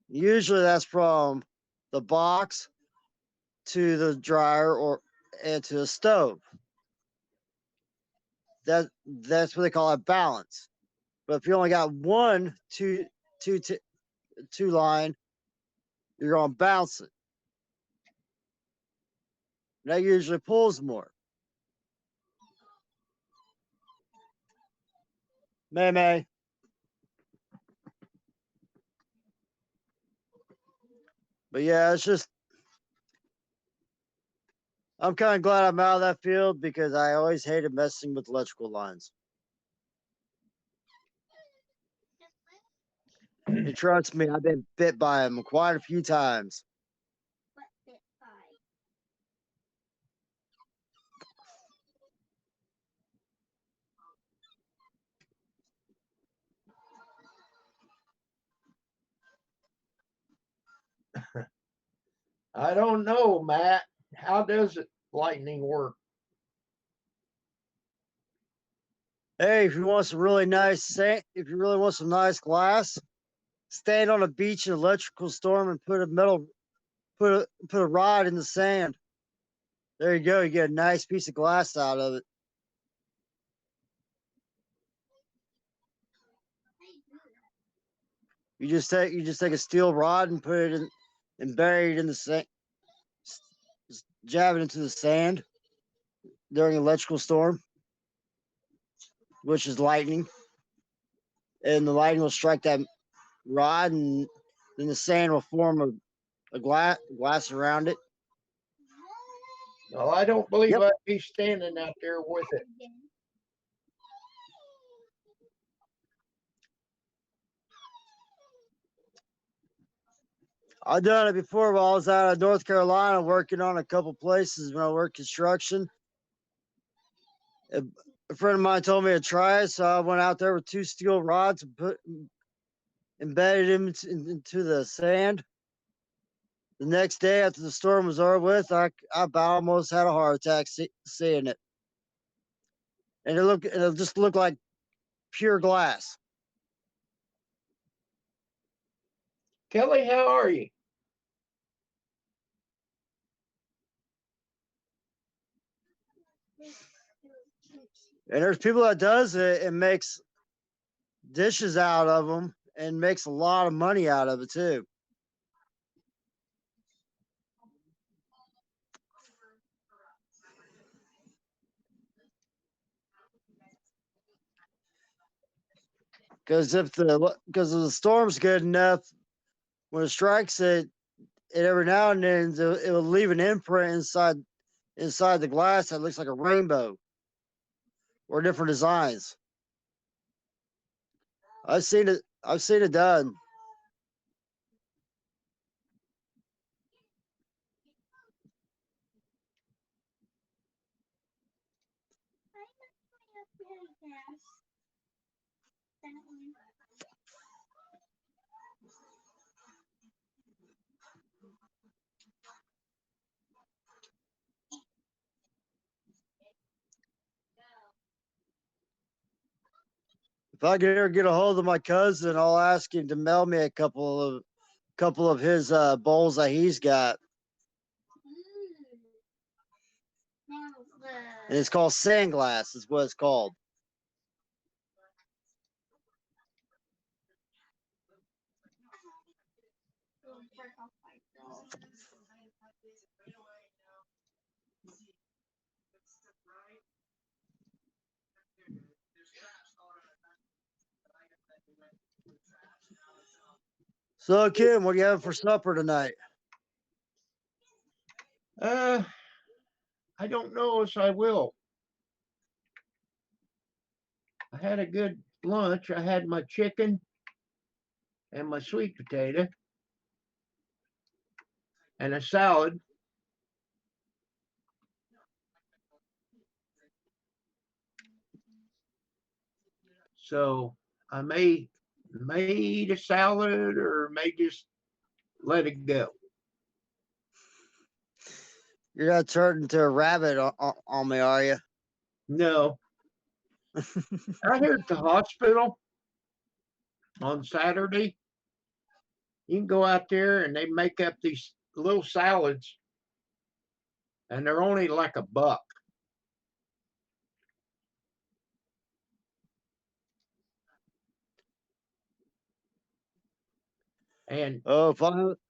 Usually that's from the box to the dryer and to the stove. That's what they call a balance. But if you only got one two line, you're gonna bounce it. That usually pulls more. May. But yeah, it's just I'm kind of glad I'm out of that field because I always hated messing with electrical lines. And trust me, I've been bit by them quite a few times. What bit by? I don't know, Matt. How does lightning work? Hey, if you want some really nice if you really want some nice glass, stand on a beach in an electrical storm and put a metal put a rod in the sand. There you go. You get a nice piece of glass out of it. You just take a steel rod and put it in and bury it in the sand. Jab it into the sand during an electrical storm, which is lightning, and the lightning will strike that rod, and then the sand will form a glass around it. No, I don't believe Yep. I'd be standing out there with it. I've done it before while I was out of North Carolina working on a couple places when I worked construction. A friend of mine told me to try it, so I went out there with 2 steel rods and embedded them into the sand. The next day after the storm was over with, I about almost had a heart attack seeing it. And it just looked like pure glass. Kelly, how are you? And there's people that does it and makes dishes out of them and makes a lot of money out of it too. Because if the storm's good enough, when it strikes it every now and then it will leave an imprint inside the glass that looks like a rainbow or different designs. I've seen it done. If I could ever get a hold of my cousin, I'll ask him to mail me a couple of his bowls that he's got. And it's called sand glass, is what it's called. So, Kim, what do you have for supper tonight? I don't know if I will. I had a good lunch. I had my chicken and my sweet potato and a salad. So I may eat a salad or may just let it go. You're not turning into a rabbit on me, are you? No. Out here at the hospital on Saturday, you can go out there and they make up these little salads and they're only like $1. And Oh,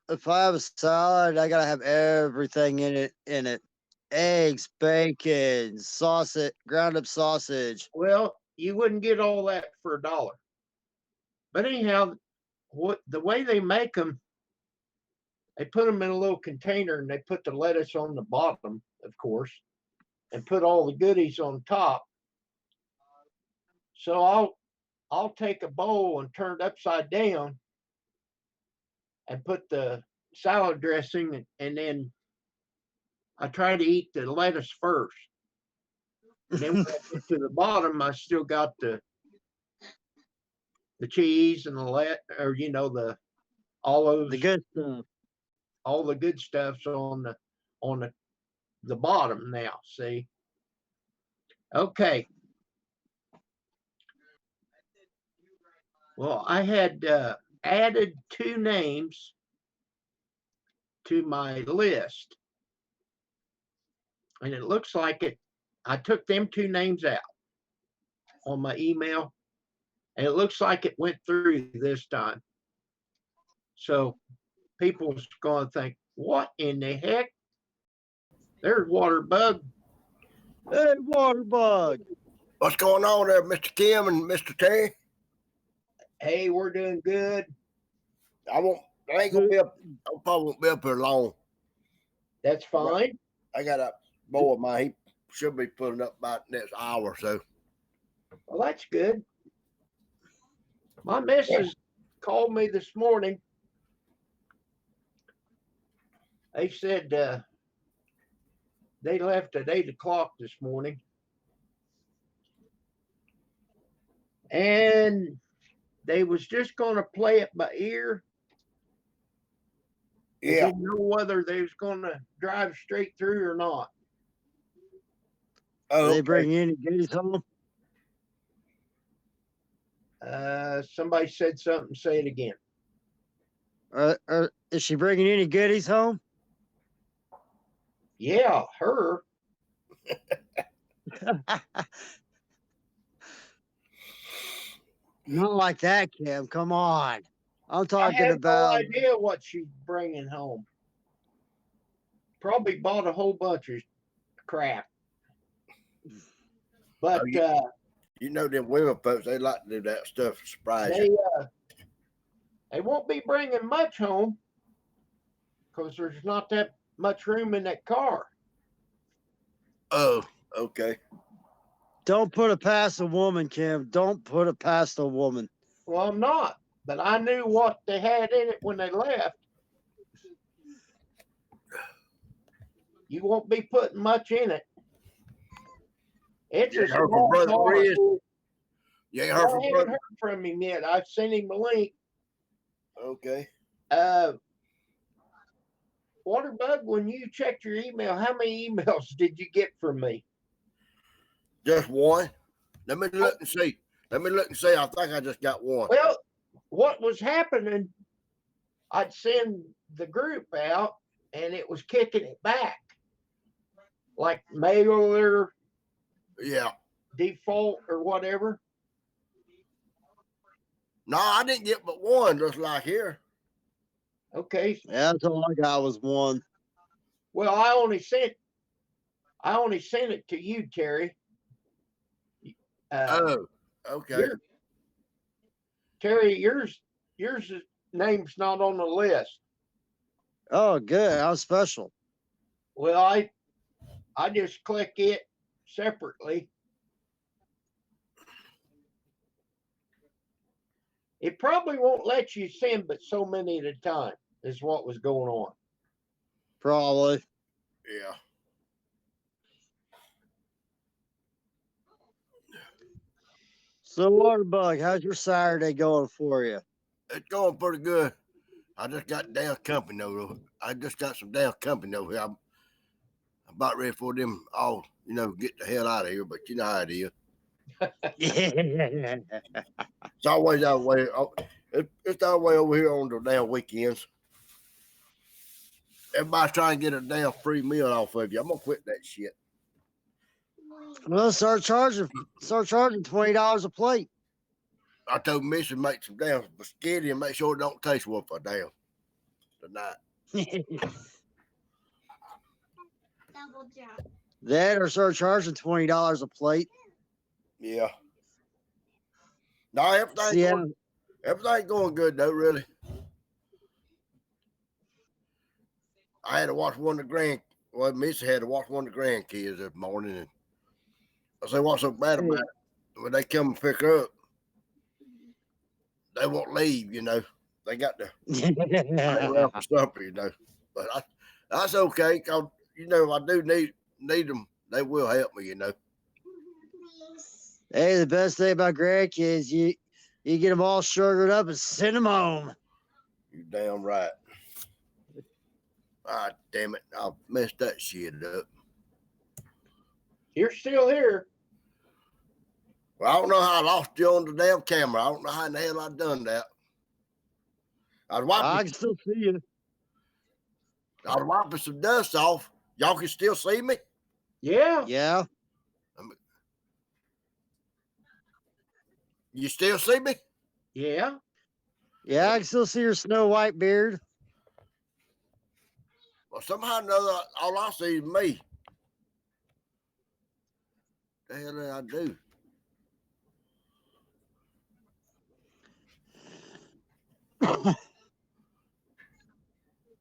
if I have a salad, I gotta have everything in it. Eggs, bacon, sausage, ground up sausage. well, you wouldn't get all that for $1. But anyhow, the way they make them, they put them in a little container and they put the lettuce on the bottom, of course, and put all the goodies on top. So I'll take a bowl and turn it upside down and put the salad dressing, and then I try to eat the lettuce first. And then when I get to the bottom, I still got the cheese and the olives, The good stuff. all the good stuff's on the bottom now. See, okay. Well, I had added 2 names to my list. And it looks like I took them two names out on my email. And it looks like it went through this time. So people's going to think, what in the heck? There's Waterbug. Hey, Waterbug. What's going on there, Mr. Kim and Mr. Terry? Hey, we're doing good. I ain't gonna be up. I probably won't be up here long. That's fine. I got a boy of mine. He should be pulling up about the next hour or so. Well, that's good. My missus called me this morning. They said they left at 8 o'clock this morning. And they was just going to play it by ear. Yeah. Didn't know whether they was going to drive straight through or not. Oh, They okay. bring any goodies home? Somebody said something. Say it again. Is she bringing any goodies home? Yeah, her. Not like that, Kim. Come on. I'm I talking have about. no idea what she's bringing home. Probably bought a whole bunch of crap. But Oh, you know them women folks, they like to do that stuff to surprise you. they won't be bringing much home because there's not that much room in that car. Oh, okay. Don't put it past a woman, Kim. Don't put it past a woman. Well, I'm not, but I knew what they had in it when they left. You won't be putting much in it. It's You a ain't heard from small Brother car. Riz? You ain't I heard from haven't brother? heard from him yet. I've sent him a link. Okay. Waterbug, when you checked your email, how many emails did you get from me? Just one. Let me look and see. I think I just got one. Well, what was happening, I'd send the group out and it was kicking it back. Like mailer Yeah. default or whatever. No, I didn't get but one, just like here. Okay. Yeah, that's all I got was one. Well, I only sent it to you, Terry. Oh, okay. Terry, yours name's not on the list. Oh, good. How special. Well, I just click it separately. It probably won't let you send but so many at a time is what was going on. Probably. Yeah. So, Waterbug, how's your Saturday going for you? It's going pretty good. I just got damn company over. I just got some damn company over here. I'm about ready for them all, get the hell out of here, but you know how it is. It's always that way. It's that way over here on the damn weekends. Everybody's trying to get a damn free meal off of you. I'm gonna quit that shit. Well, start charging $20 a plate. I told Missy make some damn spaghetti and make sure it don't taste worth a damn tonight. Double jump. That or start charging $20 a plate. Yeah. No, everything's going good though, really. I had to watch Missy had to watch one of the grandkids this morning, and I said, "What's so bad about it?" When they come and pick her up, they won't leave. They got to hang around for supper. But that's okay, cause I do need them. They will help me. Hey, the best thing about grandkids, you get them all sugared up and send them home. You damn right. Ah, damn it! I messed that shit up. You're still here. Well, I don't know how I lost you on the damn camera. I don't know how in the hell I done that. I was watching. I can still see you. I was wiping some dust off. Y'all can still see me? Yeah. Yeah. You still see me? Yeah. Yeah, I can still see your snow white beard. Well, somehow or another, all I see is me. The hell did I do?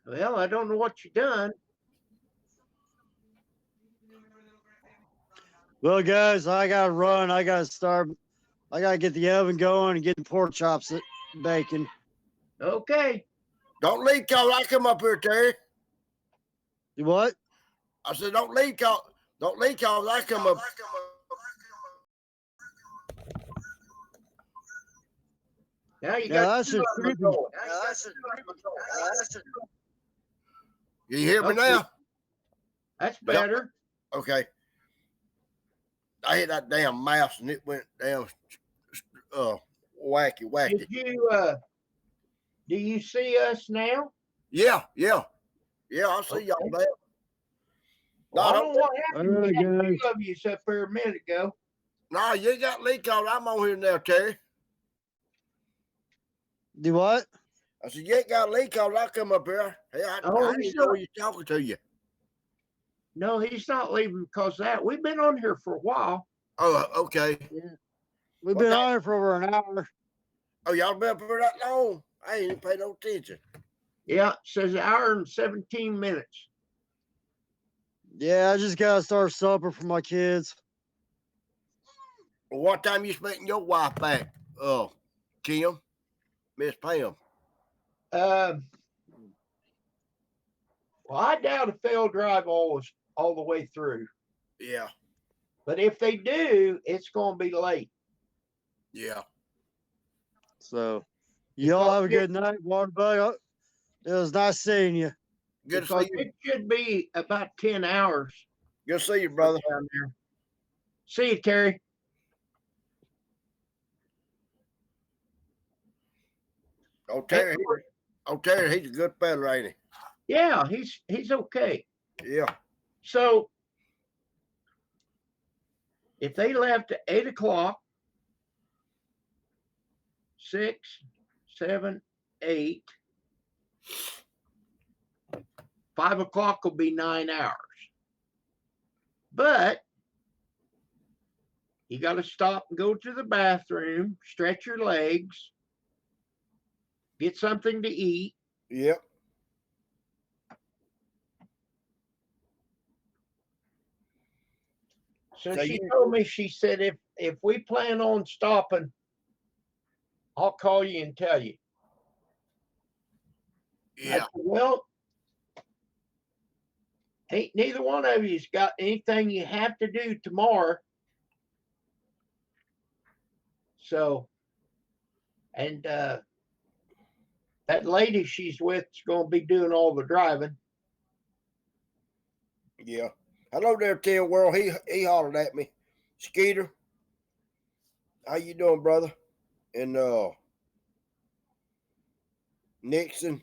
Well, I don't know what you done. Well, guys, I gotta run. I gotta start. I gotta get the oven going and get the pork chops baking. Okay. Don't leave cause I come up here, Terry. You what? I said, don't leave cause I come up. Now you Yeah, got that's two just of them creepy. going. You hear me Okay. now? That's better. Okay. I hit that damn mouse and it went down wacky. Did you do you see us now? Yeah. I see y'all Okay. there. Well, I No, don't know what happened. All right, We had guys. two of you up there a minute ago. No, you ain't got leak cause I'm on here now, Terry. Do what? I said, you ain't got leak cause I come up here. Hey, I he's didn't know not. you talking to you. No, he's not leaving because of that. We've been on here for a while. Oh, okay. We've What been time? on it for over an hour. Oh, y'all been up here that long? I ain't even paid no attention. Yeah, it says an hour and 17 minutes. Yeah, I just gotta start supper for my kids. Well, what time you expecting your wife back? Oh, Kim, Miss Pam. Well, I doubt if they'll drive all the way through. Yeah. But if they do, it's going to be late. Yeah. So, y'all have a Because good night, Waterbug. It was nice seeing you. Good to because see you. it should be about 10 hours Good to see you, brother. down there. See you, Terry. Oh, Terry, he's a good fella, ain't Yeah, he's okay. he? Yeah. So if they left at 8 o'clock, 6, 7, 8, 5 o'clock will be 9 hours. But you got to stop and go to the bathroom, stretch your legs, get something to eat. Yep. So So she you- told me, she said, if we plan on stopping, I'll call you and tell you. I Yeah. said, well, ain't neither one of you's got anything you have to do tomorrow. So, and that lady she's with is going to be doing all the driving. Yeah. Hello there, Tim World. He hollered at me. Skeeter. How you doing, brother? And Nixon.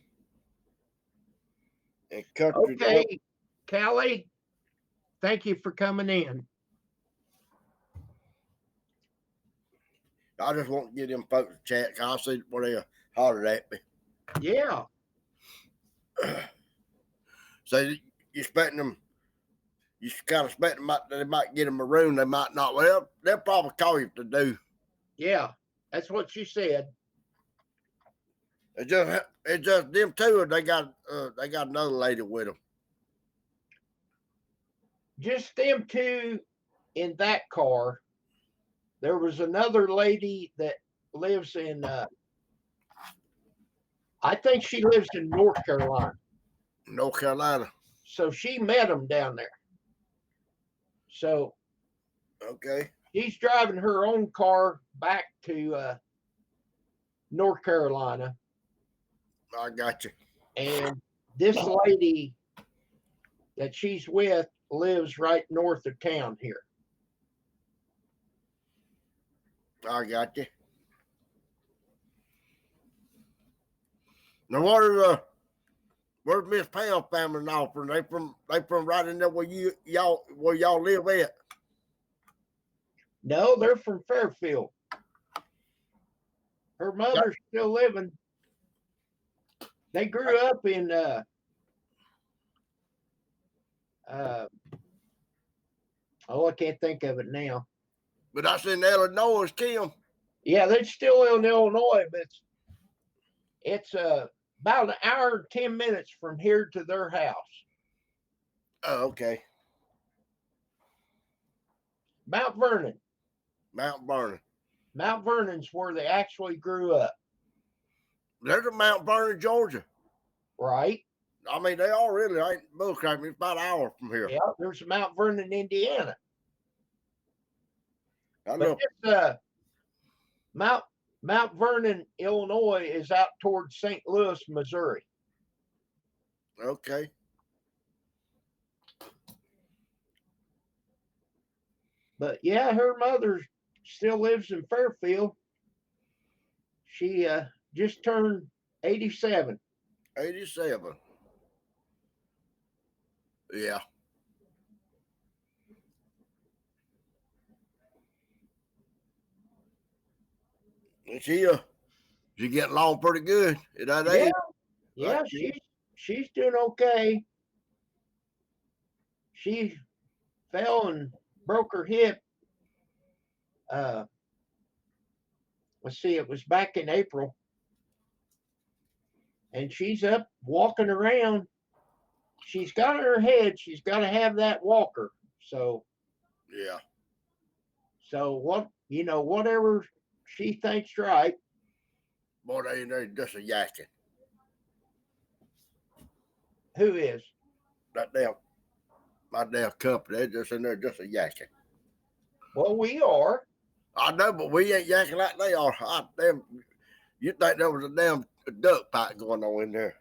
And Country. Okay, Callie, thank you for coming in. I just want to get them folks to chat. 'Cause I see what they hollered at me. Yeah, So you expecting them? You kind of expect them they might get them a room. They might not. Well, they'll probably call you if they do. yeah, that's what she said. It's just them two. Or they got another lady with them. Just them two in that car. There was another lady that lives in, I think she lives in North Carolina. North Carolina. So she met them down there. So Okay. she's driving her own car back to North Carolina. I got you. And this lady that she's with lives right north of town here. I got you. Now what Where's Miss Pam family and all from? They from right in there where y'all live at. No, they're from Fairfield. Her mother's still living. They grew up in I can't think of it now. But I said in Illinois, Kim. Yeah, they're still in Illinois, but it's about an hour and 10 minutes from here to their house. Oh, okay. Mount Vernon. Mount Vernon. Mount Vernon's where they actually grew up, There's a Mount Vernon, Georgia. right? I mean, they all really ain't bullcrap. It's about an hour from here. Yeah, there's Mount Vernon, Indiana. I But know. this Mount Vernon, Illinois is out towards St. Louis, Missouri. Okay. But yeah, her mother still lives in Fairfield. She just turned 87. 87. Yeah. And she getting along pretty good at that Yeah, age. yeah, Right. she's doing okay. She fell and broke her hip. Let's see, it was back in April. And she's up walking around. She's got in her head, she's got to have that walker. So Yeah. whatever she thinks right. Boy, they just a yakking. Who is? My damn company, they just in there just a yakking. Well, we are. I know, but we ain't yakking like they are. You think there was a damn duck fight going on in there?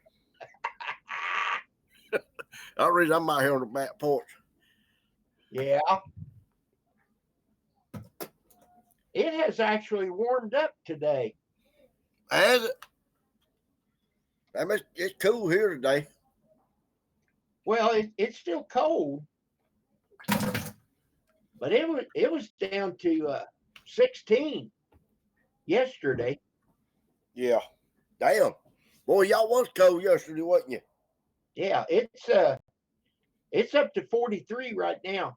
The reason I'm out here on the back porch. Yeah. It has actually warmed up today. Has it? I mean, it's cool here today. Well, it's still cold, but it was down to 16 yesterday. Yeah. Damn. Boy, y'all was cold yesterday, wasn't you? Yeah, it's up to 43 right now.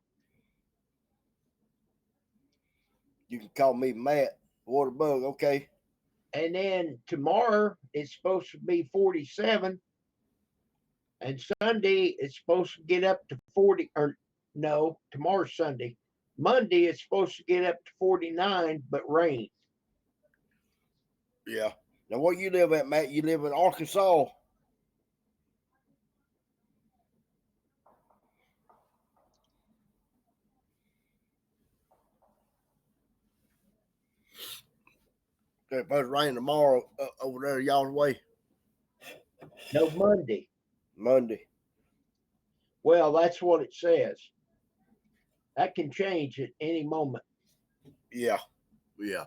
You can call me Matt Waterbug, okay? And then tomorrow it's supposed to be 47. And Sunday it's supposed to get up to 40, or no, tomorrow's Sunday. Monday it's supposed to get up to 49, but rain. Yeah. Now, where you live at, Matt? You live in Arkansas. It's supposed to rain tomorrow over there y'all's way. No, Monday. Monday. Well, that's what it says. That can change at any moment. Yeah. Yeah.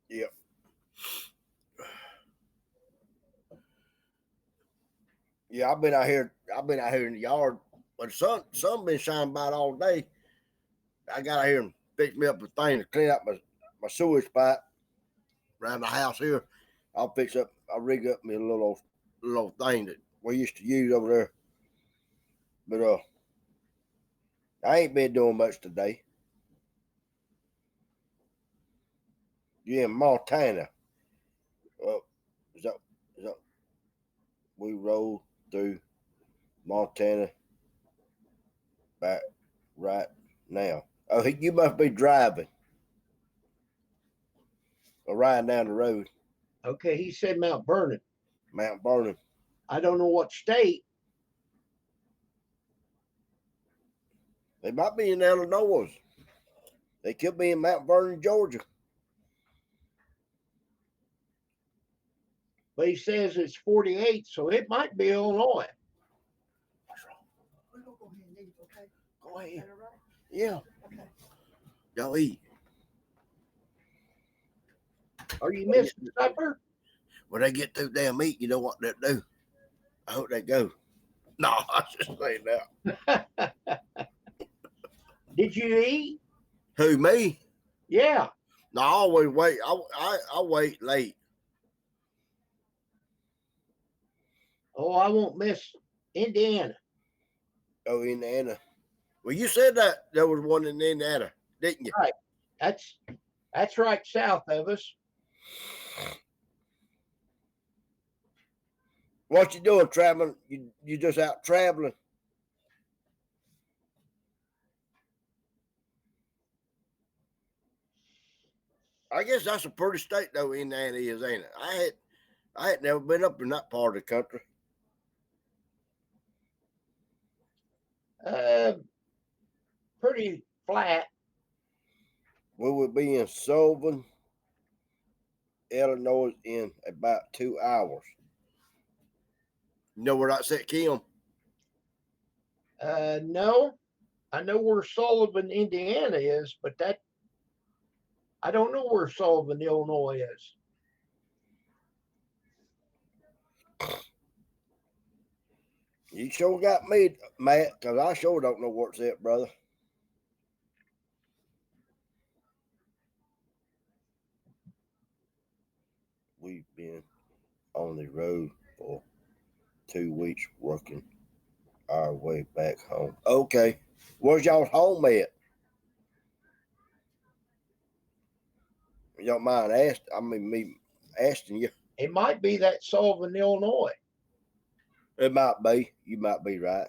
Yep. Yeah, I've been out here in the yard, but the sun been shining by it all day. I got out here and fixed me up a thing to clean up my sewage pipe around the house here. I'll rig up me a little thing that we used to use over there. But I ain't been doing much today. Yeah, in Montana. Is that we roll through Montana back right now. Oh, you must be driving or riding down the road. Okay, he said Mount Vernon. Mount Vernon. I don't know what state. They might be in Illinois. They could be in Mount Vernon, Georgia. But he says it's 48, so it might be Illinois. What's wrong? We're gonna go ahead and eat, okay? Go ahead. Yeah. Okay. Y'all eat. Are you missing supper? when they get too damn eat, you know what they do? I hope they go. No, I was just saying that. Did you eat? Who, me? Yeah. No, I always wait. I wait late. Oh, I won't miss Indiana. Oh, Indiana. Well, you said that there was one in Indiana, didn't you? Right. That's right south of us. What you doing, traveling? You just out traveling? I guess that's a pretty state though, Indiana is, ain't it? I had never been up in that part of the country. Pretty flat. We will be in Sullivan, Illinois in about 2 hours. You know where that's at, Kim? No, I know where Sullivan, Indiana is, but I don't know where Sullivan, Illinois is. You sure got me, Matt, because I sure don't know where it's at, brother. We've been on the road for 2 weeks working our way back home. Okay. Where's y'all's home at? You don't mind me asking you. It might be that Sullivan, Illinois. It might be. You might be right.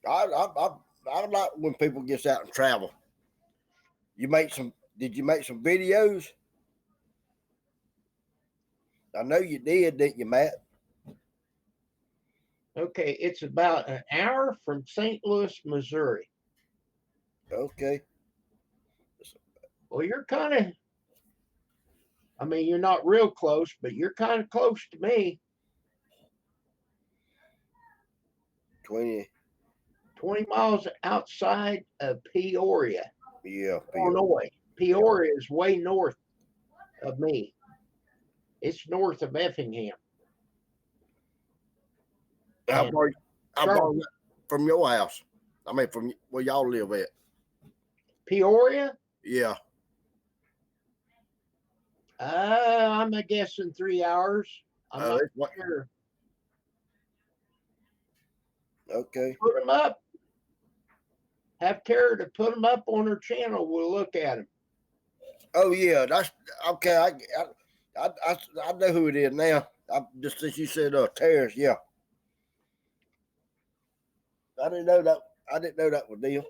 I like when people get out and travel. Did you make some videos? I know you did, didn't you, Matt? Okay, it's about an hour from St. Louis, Missouri. Okay. Well, you're you're not real close, but you're kind of close to me. 20 miles outside of Peoria, Yeah. Illinois. Peoria is way north of me. It's north of Effingham. How And far Charlotte. from your house? I mean, from where y'all live at? Peoria? Yeah. I'm guessing 3 hours. I'm not sure. Okay. Put them up. Have Tara to put them up on her channel. We'll look at them. Oh yeah, that's okay. I know who it is now. Just since you said Terrace, yeah. I didn't know that was them.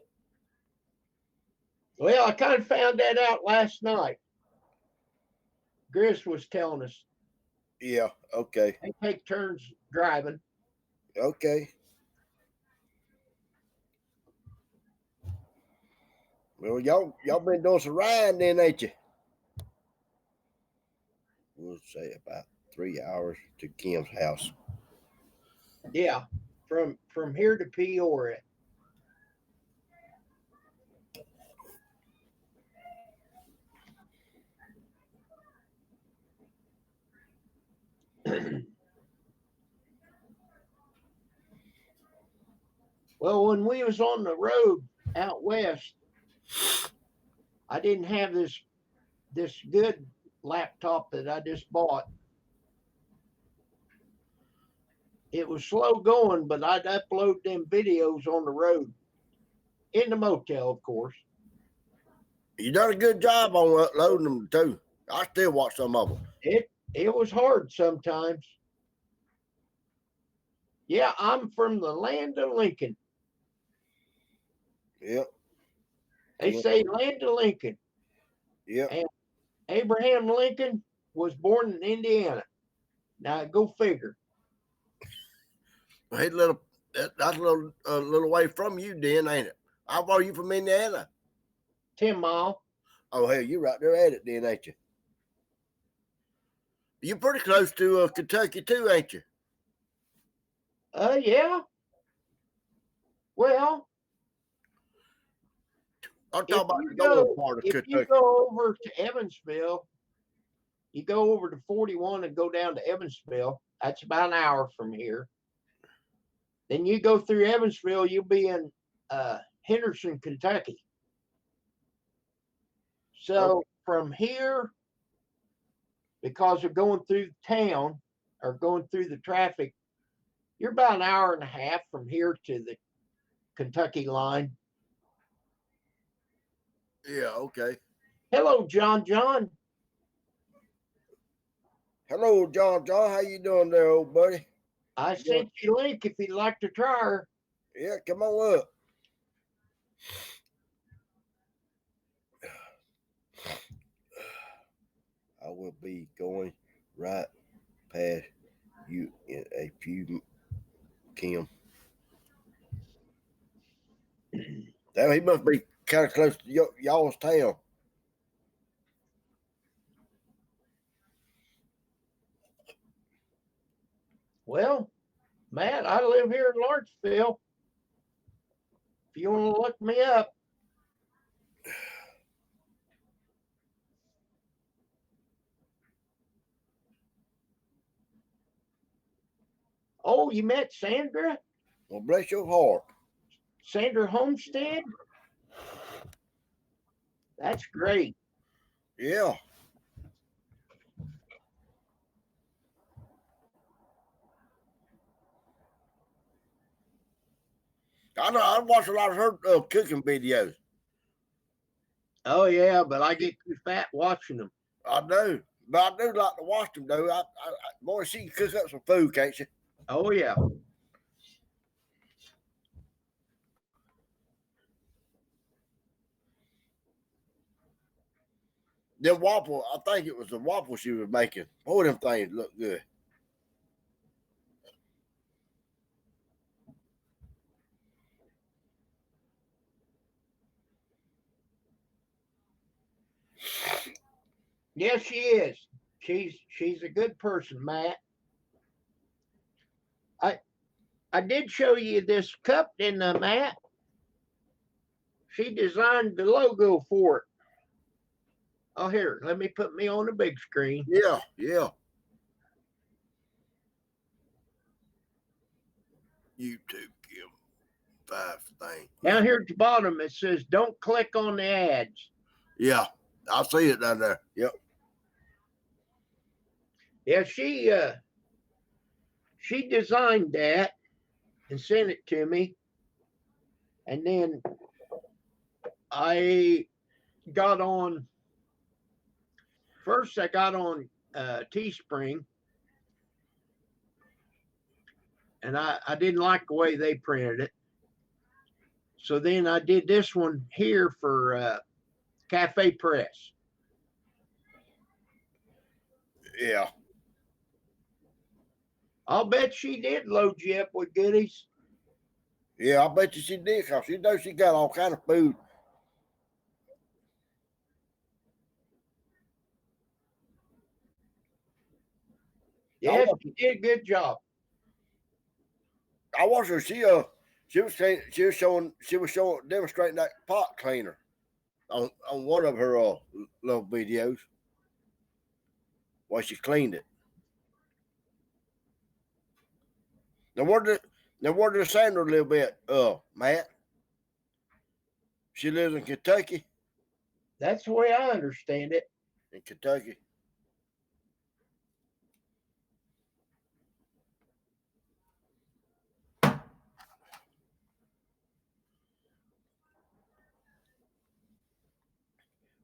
Well, I kind of found that out last night. Grizz was telling us Yeah. Okay. they take turns driving. Okay. Well, y'all been doing some riding then, ain't you? We'll say about 3 hours to Kim's house. Yeah, from here to Peoria. Well, when we was on the road out west, I didn't have this good laptop that I just bought. It was slow going, but I'd upload them videos on the road in the motel, of course. You done a good job on uploading them too. I still watch some of them. It was hard sometimes. Yeah, I'm from the land of Lincoln. Yep. They say land of Lincoln. Yep. And Abraham Lincoln was born in Indiana. Now go figure. Hey, that's a little way from you, then, ain't it? How far are you from Indiana? 10 mile. Oh, hell, you're right there at it, then, ain't you? You're pretty close to Kentucky too, ain't you? Yeah. Well, I'm if talking about you the northern go, part of if you Kentucky. go over to Evansville, you go over to 41 and go down to Evansville. That's about an hour from here. Then you go through Evansville, you'll be in Henderson, Kentucky. So from here, because of going through town or going through the traffic, you're about an hour and a half from here to the Kentucky line. Yeah, okay. Hello, John. John. Hello, John. John, how you doing there, old buddy? I sent you a link if you'd like to try her. Yeah, come on up. I will be going right past you in a few, Kim. Damn, he must be kind of close to y'all's town. Well, Matt, I live here in Lawrenceville. If you want to look me up. Oh, you met Sandra? Well, bless your heart. Sandra Homestead? That's great. Yeah. I know. I watch a lot of her cooking videos. Oh, yeah, but I get too fat watching them. I do. But I do like to watch them, though. Boy, she can cook up some food, can't she? Oh, yeah. Them waffle, I think it was the waffle she was making. Boy, them things look good. Yes, she is. She's a good person, Matt. I did show you this cup, didn't I, Matt? She designed the logo for it. Oh, here, let me put me on the big screen. Yeah, yeah. YouTube, Kim. 5 things. Down here at the bottom, it says, don't click on the ads. Yeah, I see it down there. Yep. Yeah, she designed that and sent it to me. And then I got on, first I got on Teespring. And I didn't like the way they printed it. So then I did this one here for Cafe Press. Yeah. I'll bet she did load you up with goodies. Yeah, I bet you she did, because she knows she got all kind of food. Yes, she did a good job. I watched her. She was showing demonstrating that pot cleaner on one of her little videos while she cleaned it. Now where does Sandra live at, Matt? She lives in Kentucky. That's the way I understand it. In Kentucky.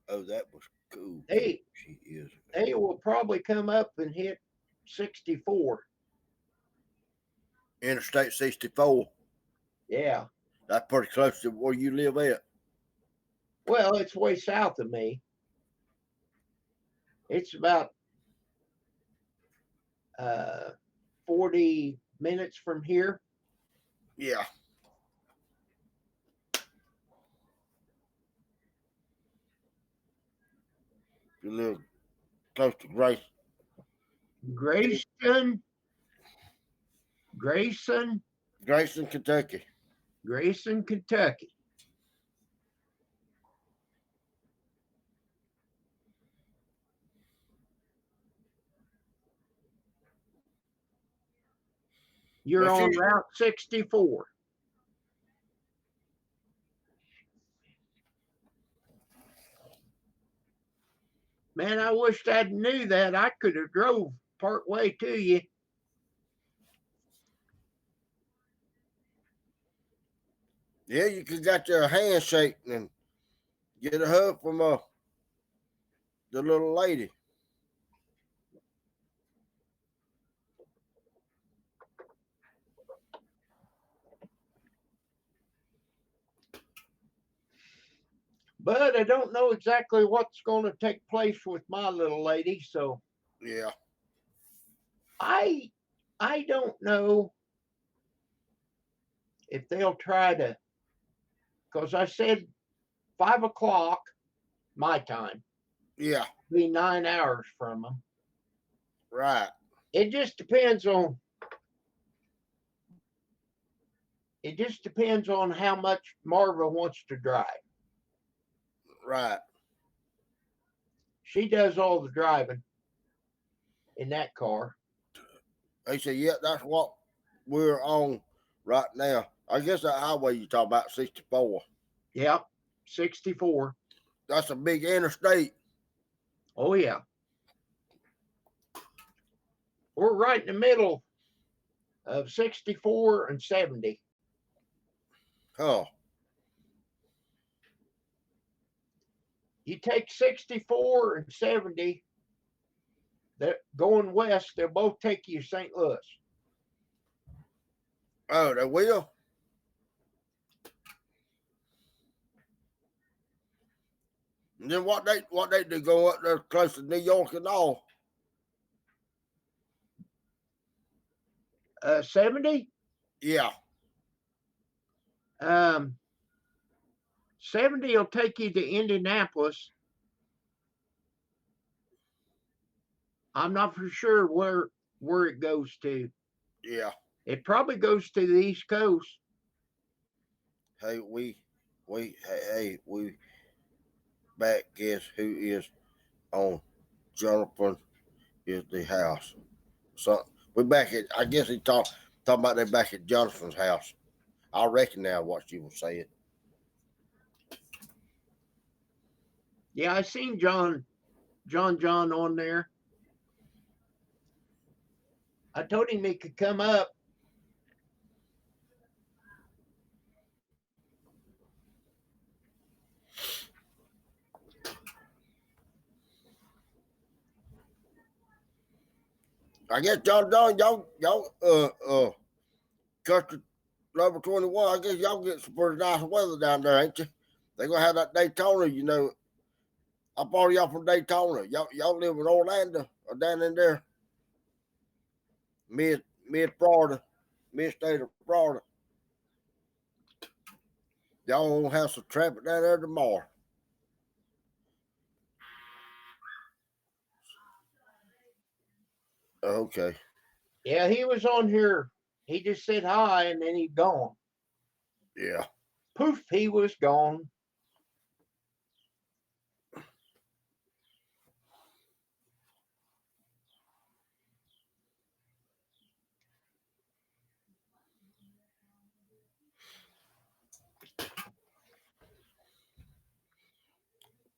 Oh, that was cool. Hey, she is. They will probably come up and hit 64. Interstate 64. Yeah. That's pretty close to where you live at. Well, it's way south of me. It's about 40 minutes from here. Yeah. You live close to Grayson, Grayson, Kentucky. Grayson, Kentucky. You're Well, on she- Route 64. Man, I wished I knew that. I could have drove part way to you. Yeah, you could got your handshake and get a hug from the little lady. But I don't know exactly what's going to take place with my little lady, so Yeah. I don't know if they'll try to, because I said 5 o'clock my time, Yeah. be 9 hours from them. Right. It just depends on how much Marva wants to drive. Right. She does all the driving in that car. They said, yeah, that's what we're on right now. I guess that highway you talk about, 64. Yep, 64. That's a big interstate. Oh yeah. We're right in the middle of 64 and 70. Huh. You take 64 and 70, they're going west, they'll both take you to St. Louis. Oh, they will? And then what they do go up there close to New York and all? 70, Yeah. 70 will take you to Indianapolis. I'm not for sure where it goes to. Yeah. It probably goes to the East Coast. Hey, we back. Guess who is on Jonathan is the house. So we back at. I guess he talking about they back at Jonathan's house. I reckon now what she was saying. Yeah, I seen John on there. I told him he could come up. I guess y'all custard level 21. I guess y'all get some pretty nice weather down there, ain't you? They gonna have that Daytona, you know. I bought y'all from Daytona. Y'all live in Orlando or down in there, mid Florida, mid state of Florida. Y'all gonna have some traffic down there tomorrow. Okay. Yeah, he was on here. He just said hi and then he's gone. Yeah. Poof, he was gone.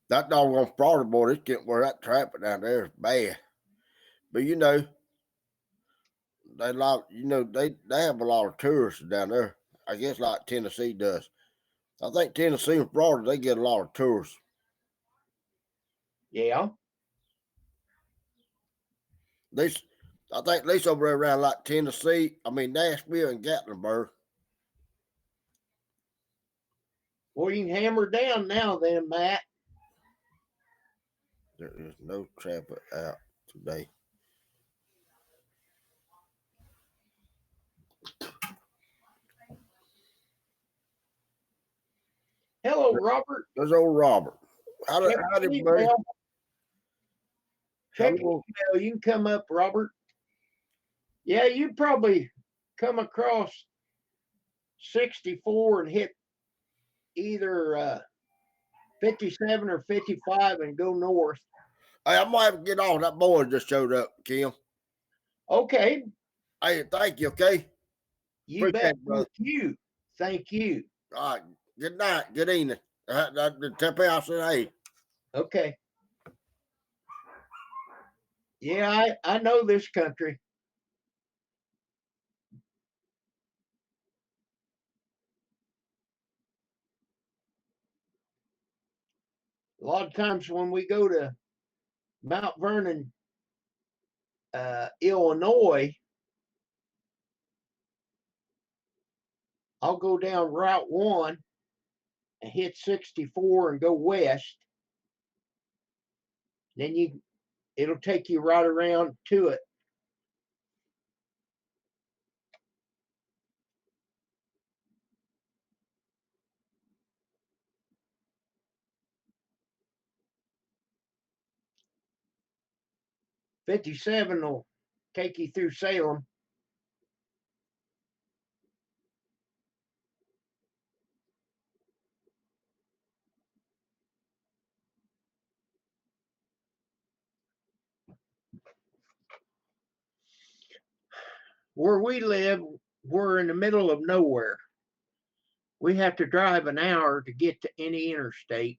That doggone Florida boy, it's getting where that traffic down there is bad. But you know, they have a lot of tourists down there. I guess like Tennessee does. I think Tennessee and Florida, they get a lot of tourists. Yeah. I think at least over there around like Nashville and Gatlinburg. Well, you can hammer down now then, Matt. There is no traffic out today. Hello, Robert. There's old Robert. Howdy, buddy. Check Hello. email. You can come up, Robert. Yeah, you probably come across 64 and hit either 57 or 55 and go north. Hey, I might have to get off. That boy just showed up, Kim. Okay. Hey, thank you, okay? You Appreciate bet. it, brother. Thank you. Thank you. All right. Good night. Good evening. Tempe, I said, hey. Okay. Yeah, I know this country. A lot of times when we go to Mount Vernon, Illinois, I'll go down Route 1 and hit 64 and go west. Then it'll take you right around to it. '57 will take you through Salem. Where we live, we're in the middle of nowhere. We have to drive an hour to get to any interstate.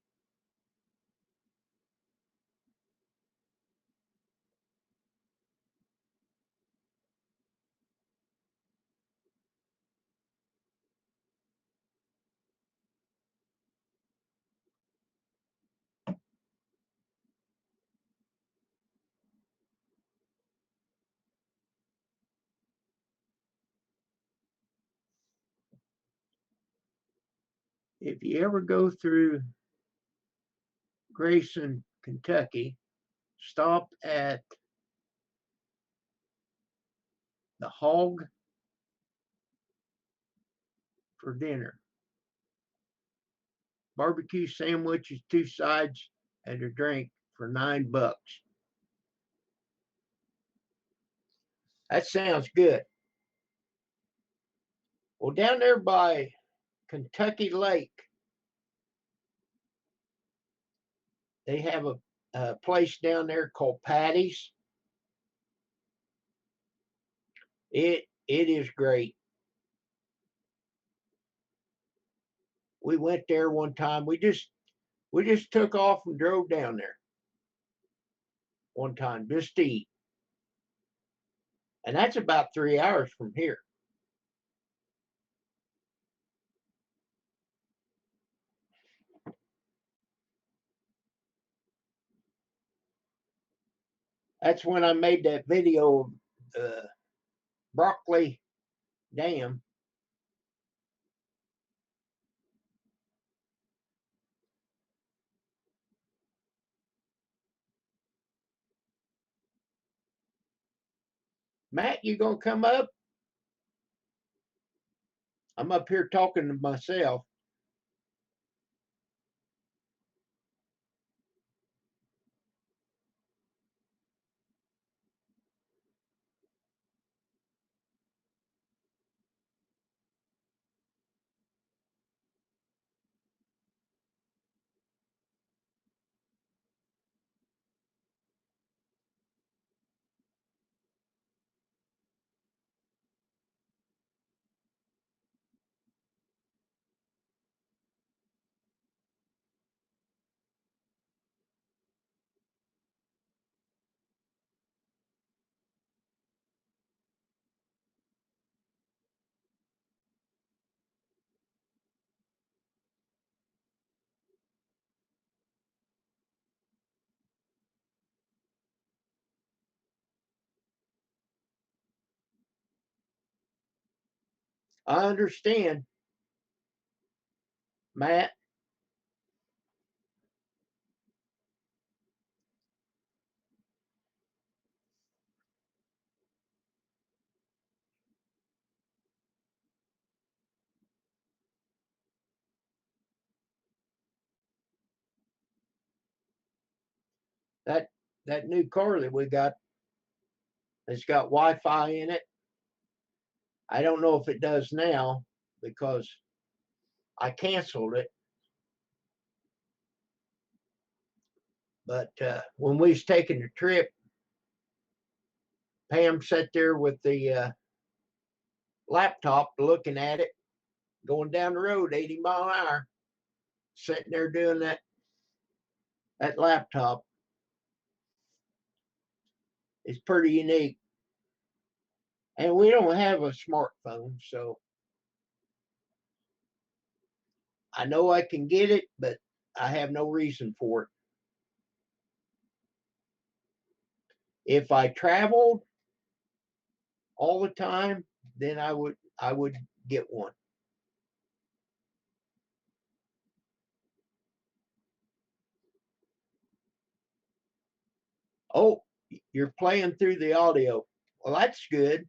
If you ever go through Grayson, Kentucky, stop at the Hog for dinner. Barbecue sandwiches, 2 sides, and a drink for $9. That sounds good. Well, down there by Kentucky Lake, they have a place down there called Patty's. It is great. We went there one time. We just took off and drove down there one time just to eat. And that's about 3 hours from here. That's when I made that video of Broccoli Dam. Matt, you gonna come up? I'm up here talking to myself. I understand, Matt. That new car that we got, it's got Wi-Fi in it. I don't know if it does now because I canceled it. But when we was taking the trip, Pam sat there with the laptop looking at it, going down the road 80 mile an hour, sitting there doing that laptop. It's pretty unique. And we don't have a smartphone, so I know I can get it, but I have no reason for it. If I traveled all the time, then I would get one. Oh, you're playing through the audio. Well, that's good.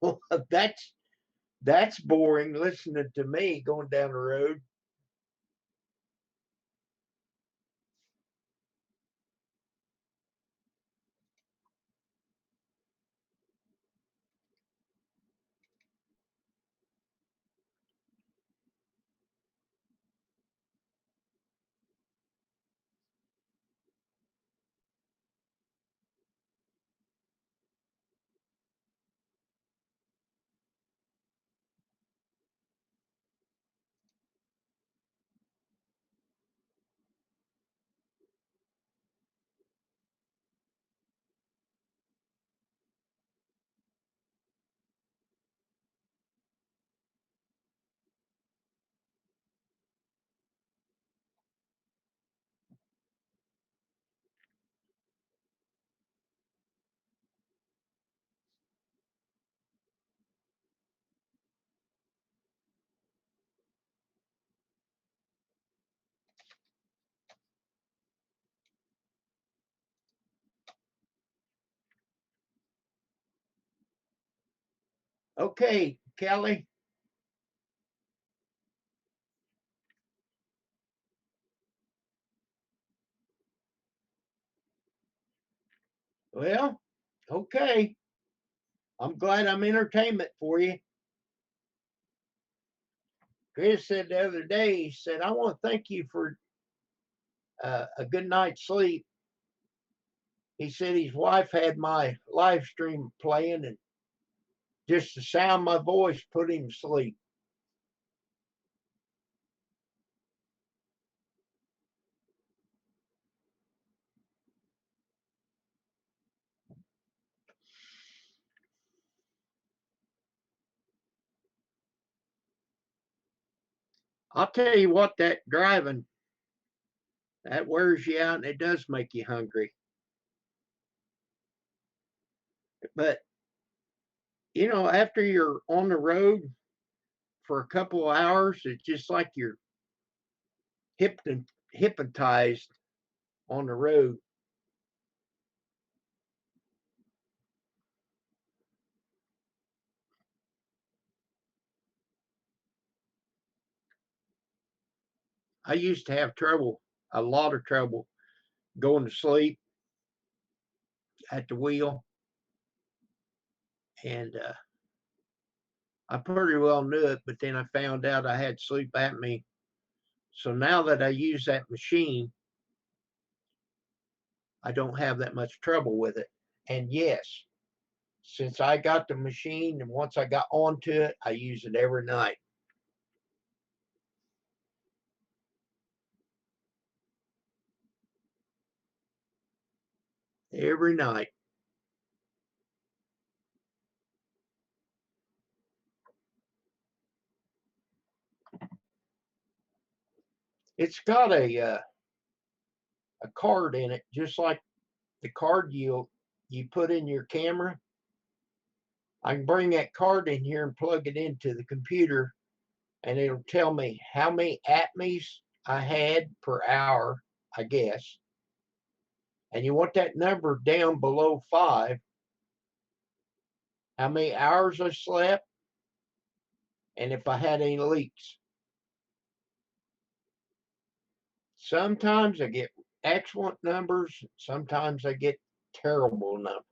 Well, that's boring listening to me going down the road. Okay, Kelly. Well, okay. I'm glad I'm entertainment for you. Chris said the other day, he said, I want to thank you for a good night's sleep. He said his wife had my live stream playing, and just the sound of my voice put him to sleep. I'll tell you what, that driving, that wears you out and it does make you hungry. But, after you're on the road for a couple of hours, it's just like you're hypnotized on the road. I used to have a lot of trouble going to sleep at the wheel. And I pretty well knew it, but then I found out I had sleep apnea. So now that I use that machine, I don't have that much trouble with it. And yes, since I got the machine and once I got onto it, I use it every night. Every night. It's got a card in it, just like the card you put in your camera. I can bring that card in here and plug it into the computer, and it'll tell me how many apneas I had per hour, I guess. And you want that number down below 5, how many hours I slept, and if I had any leaks. Sometimes I get excellent numbers, sometimes I get terrible numbers.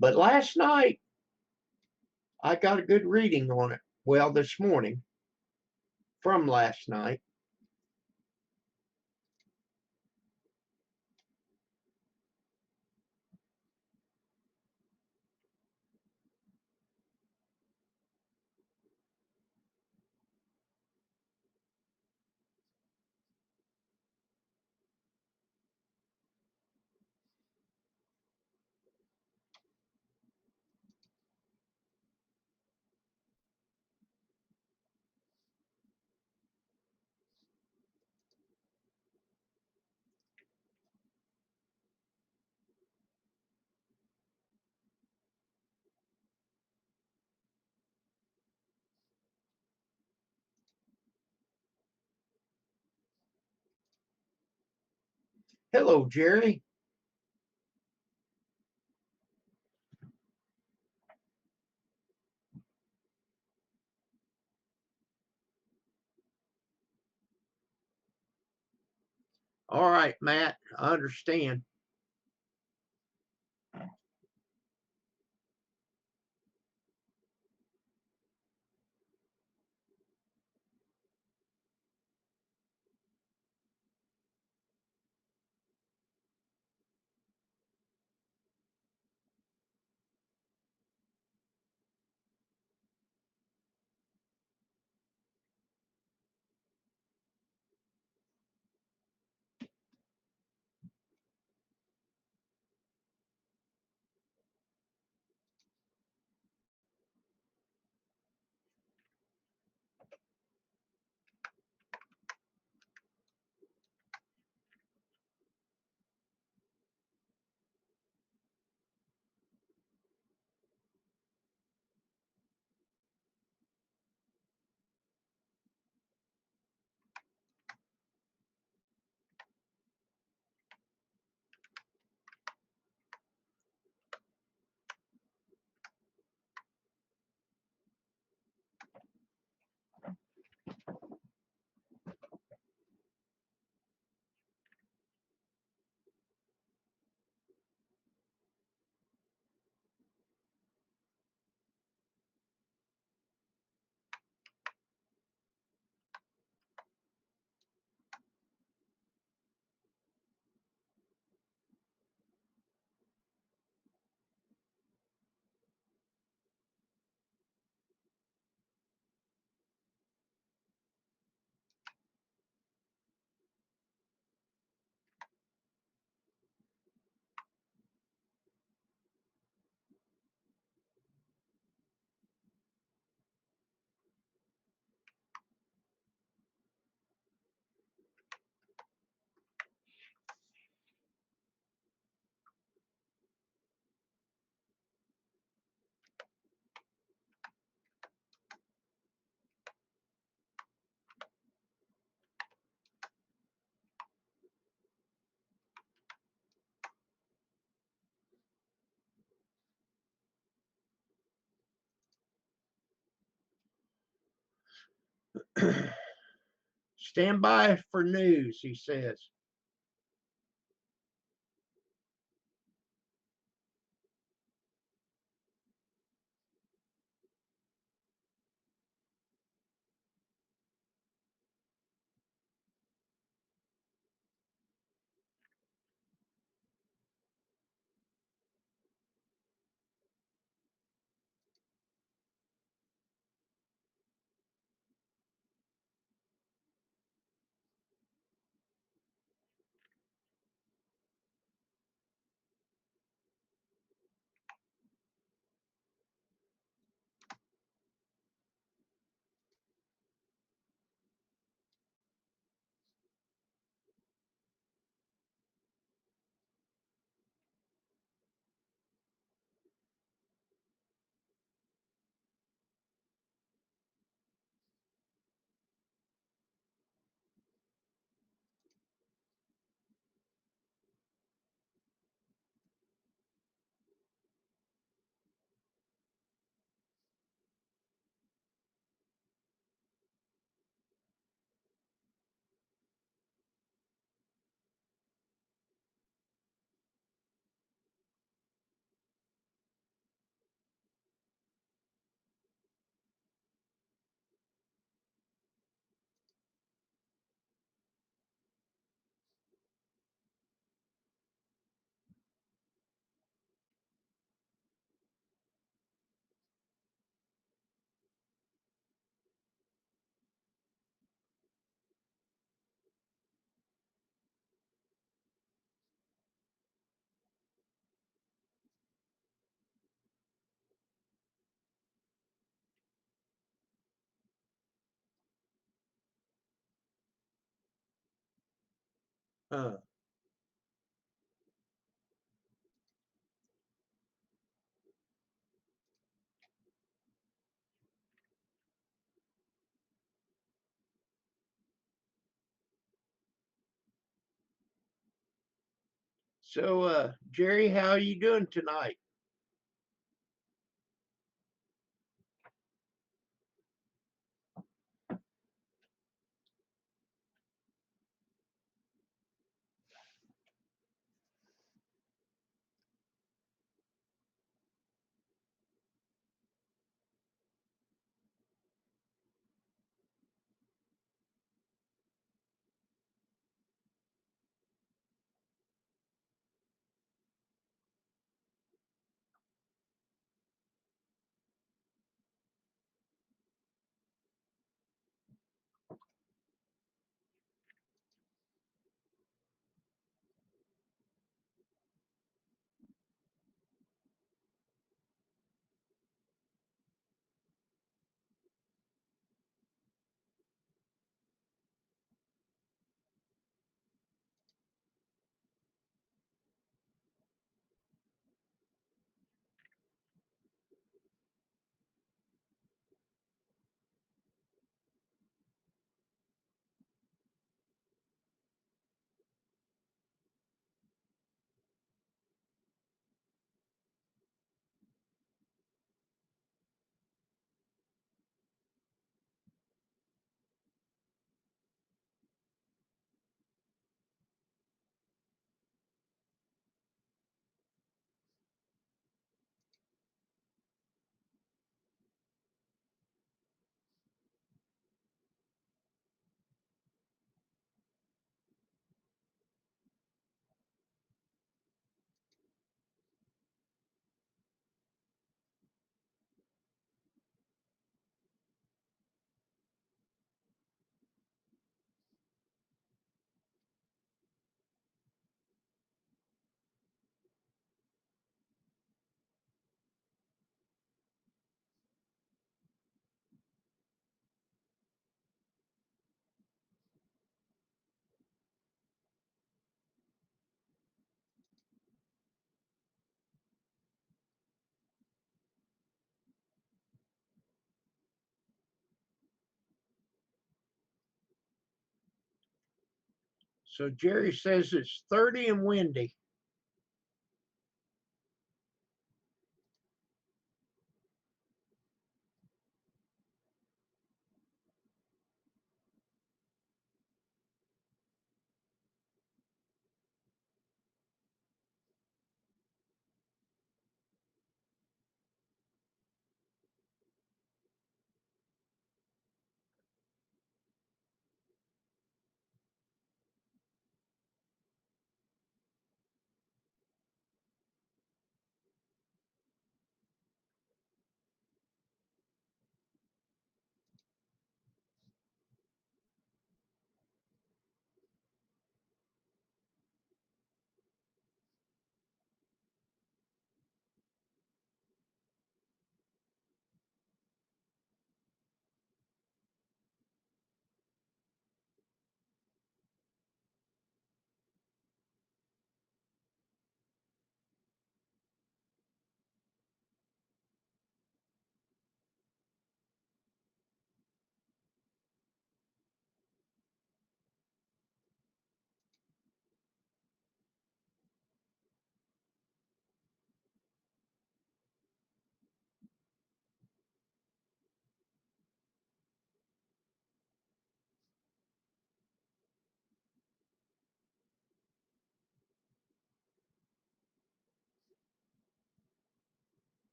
But last night, I got a good reading on it. Well, this morning from last night. Hello, Jerry. All right, Matt, I understand. Stand by for news, he says. Huh. So, Jerry, how are you doing tonight? So Jerry says it's 30 and windy.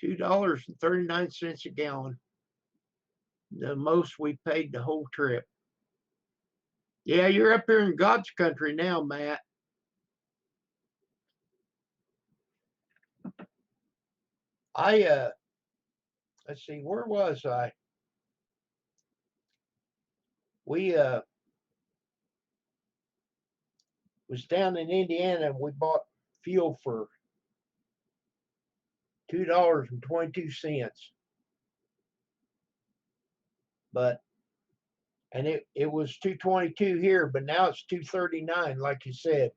$2.39 a gallon. The most we paid the whole trip. Yeah, you're up here in God's country now, Matt. Let's see, where was I? We was down in Indiana and we bought fuel for $2.22. But and it was 222 here, but now it's 239, like you said.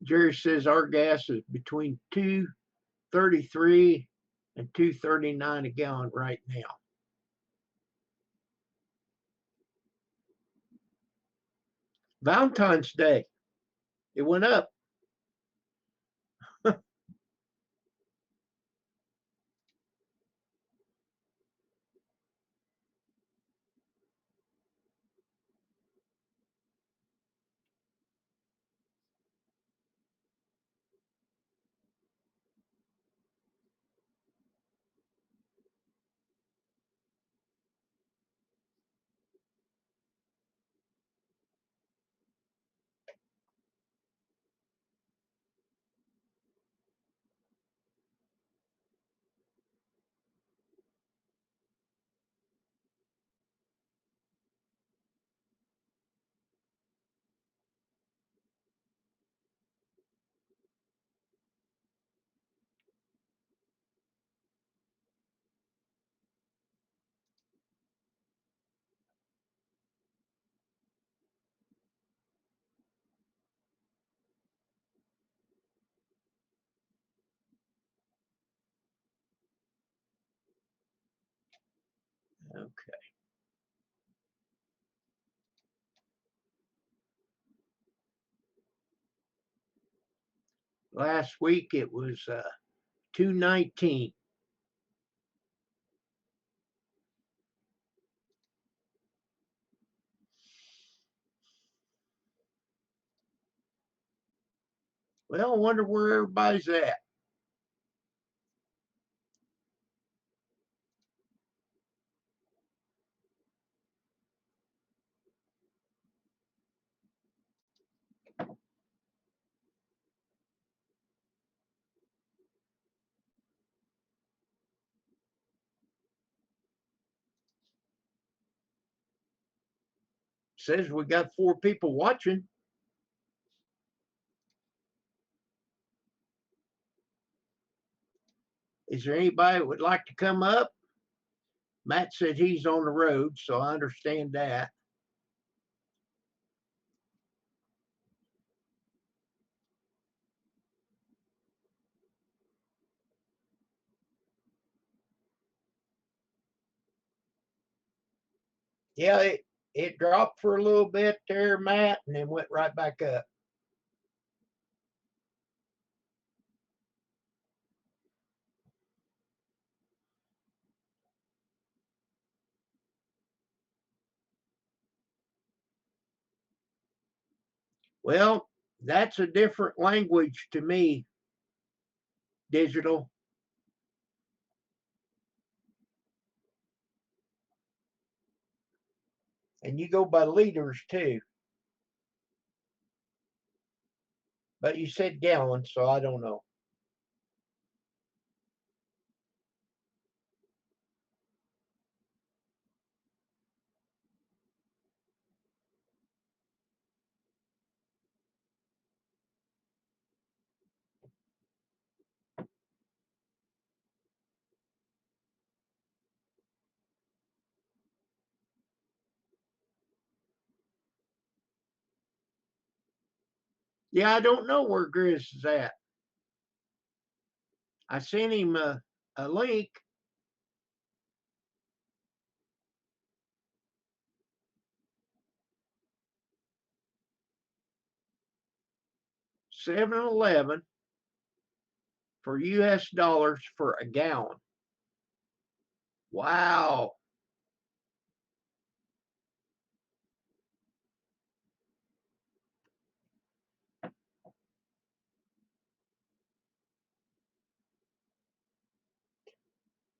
Jerry says our gas is between 2.33 and 2.39 a gallon right now. Valentine's Day, it went up. Okay. Last week it was 219. Well, I wonder where everybody's at. Says we got 4 people watching. Is there anybody that would like to come up? Matt said he's on the road, so I understand that. Yeah, it dropped for a little bit there, Matt, and then went right back up. Well, that's a different language to me, digital. And you go by liters too. But you said gallons, so I don't know. Yeah, I don't know where Grizz is at. I sent him a link. $7.11 for US dollars for a gallon. Wow.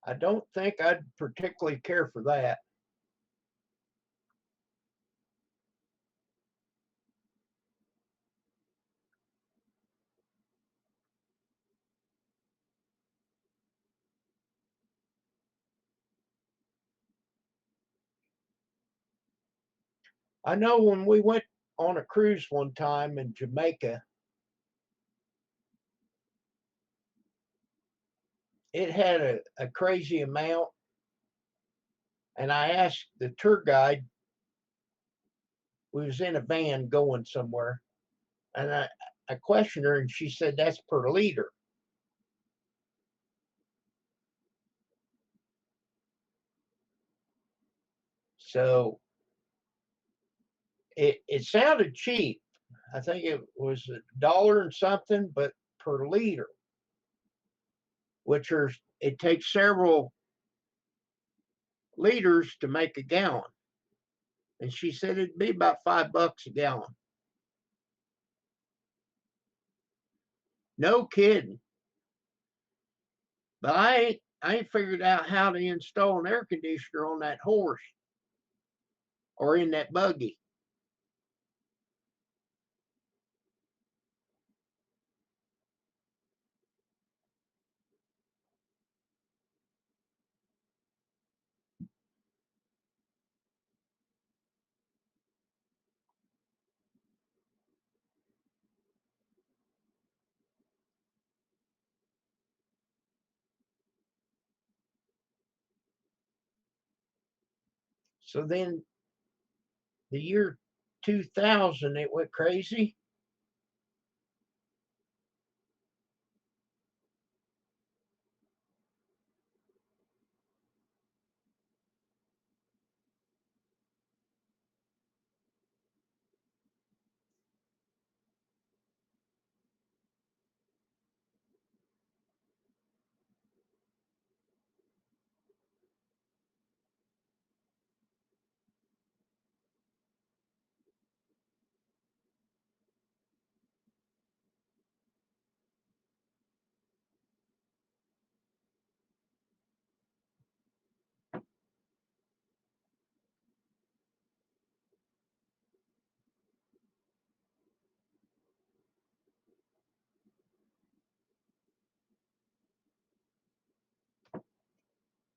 I don't think I'd particularly care for that. I know when we went on a cruise one time in Jamaica, it had a crazy amount. And I asked the tour guide, we was in a van going somewhere, and I questioned her and she said that's per liter. So it sounded cheap. I think it was $1 and something, but per liter, which are, it takes several liters to make a gallon. And she said it'd be about $5 a gallon. No kidding. But I ain't figured out how to install an air conditioner on that horse or in that buggy. So then the year 2000, it went crazy.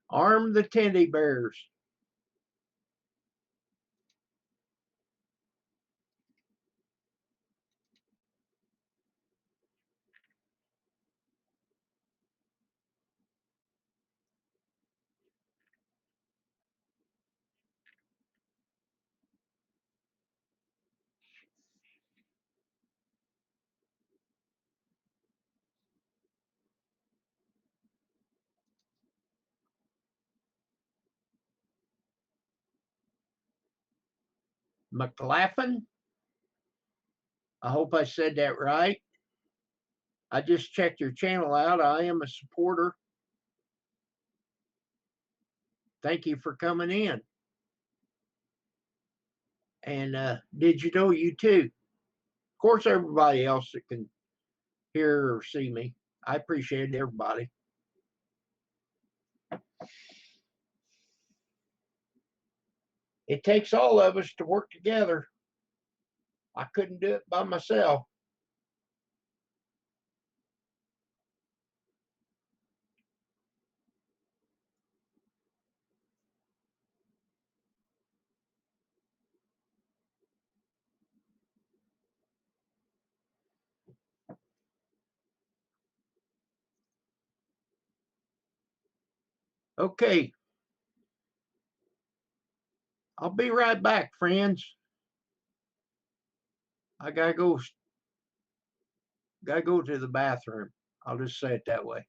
Arm the teddy bears. McLaughlin. I hope I said that right. I just checked your channel out. I am a supporter. Thank you for coming in. And did you know you too? Of course, everybody else that can hear or see me. I appreciate everybody. It takes all of us to work together. I couldn't do it by myself. Okay. I'll be right back, friends. I gotta go to the bathroom. I'll just say it that way.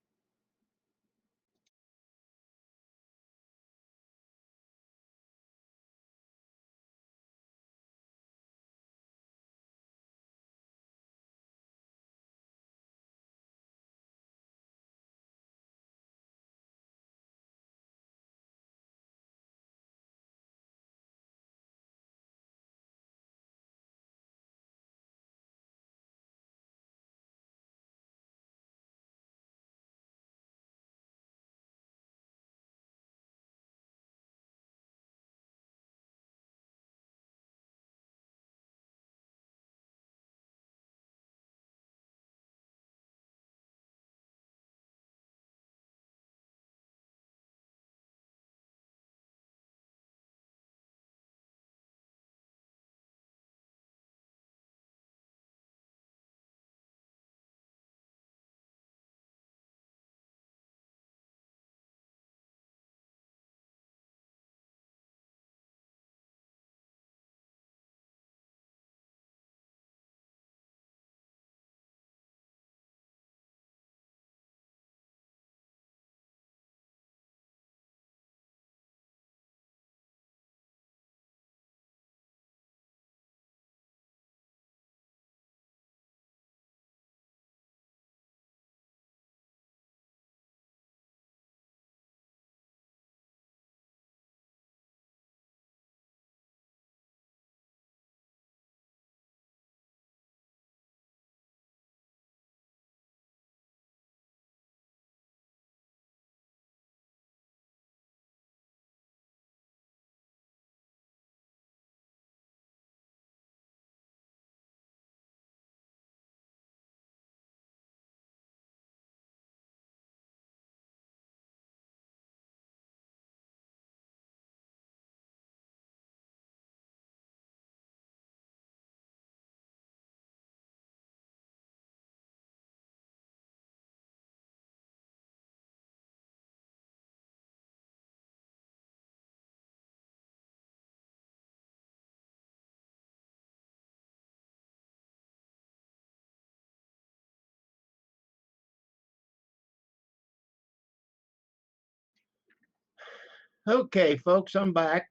Okay, folks, I'm back.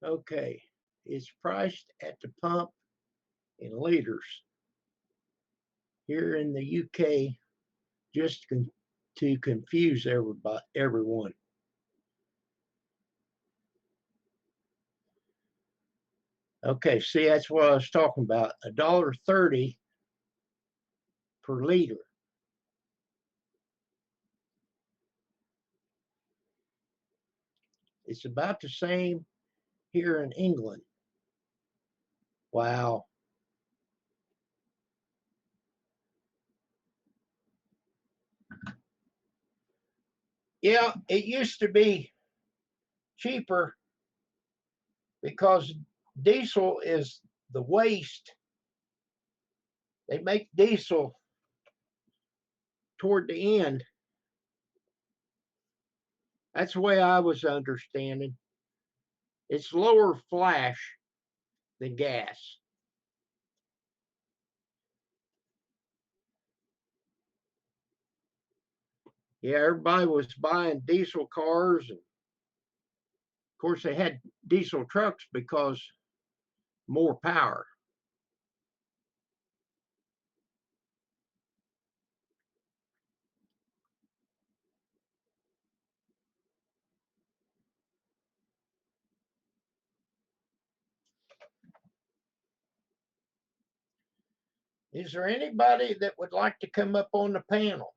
Okay, it's priced at the pump in liters. Here in the UK, just to confuse everyone. Okay, see, that's what I was talking about. $1.30 per liter. It's about the same here in England. Wow. Yeah, it used to be cheaper because diesel is the waste. They make diesel toward the end. That's the way I was understanding. It's lower flash than gas. Yeah, everybody was buying diesel cars, and of course they had diesel trucks because more power. Is there anybody that would like to come up on the panel?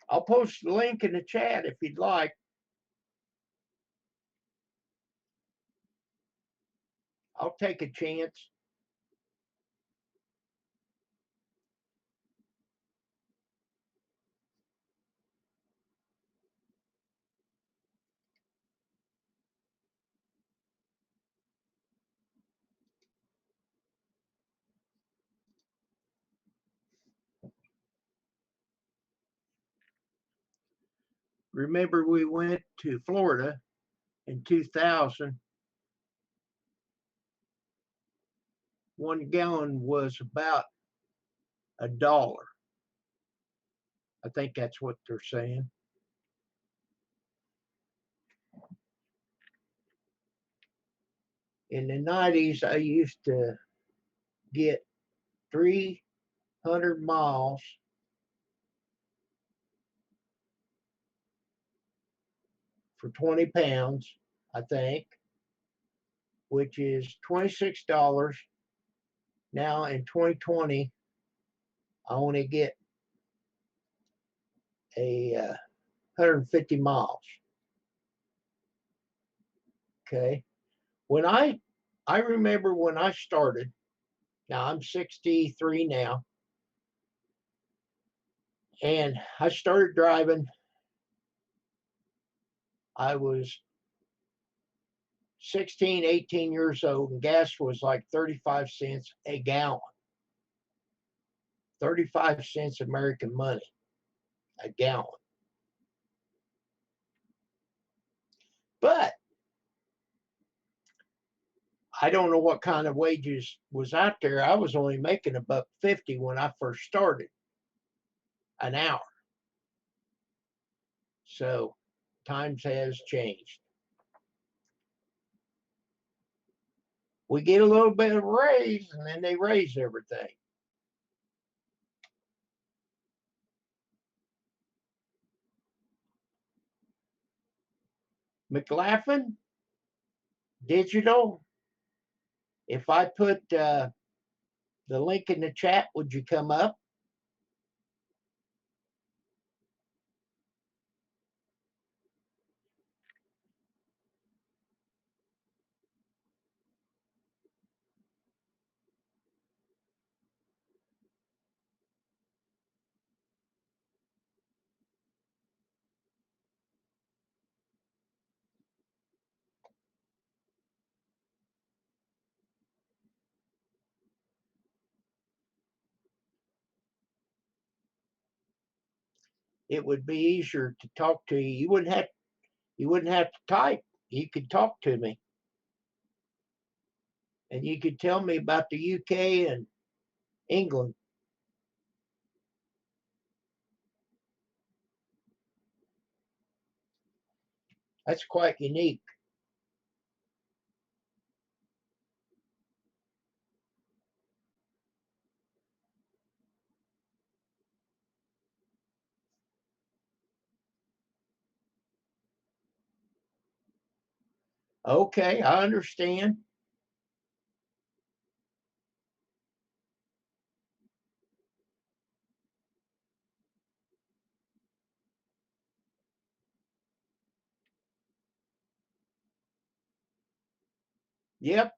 I'll post the link in the chat if you'd like. I'll take a chance. Remember, we went to Florida in 2000. 1 gallon was about $1. I think that's what they're saying. In the 90s, I used to get 300 miles for 20 pounds, I think, which is $26. Now in 2020, I only get a 150 miles. Okay. When I remember when I started, now I'm 63 now, and I started driving. I was 16, 18 years old, and gas was like 35 cents a gallon. 35 cents American money a gallon. But I don't know what kind of wages was out there. I was only making $1.50 when I first started, an hour. So times has changed. We get a little bit of a raise, and then they raise everything. McLaughlin Digital. If I put the link in the chat, would you come up? It would be easier to talk to you. You wouldn't have to type. You could talk to me. And you could tell me about the UK and England. That's quite unique. Okay, I understand. Yep.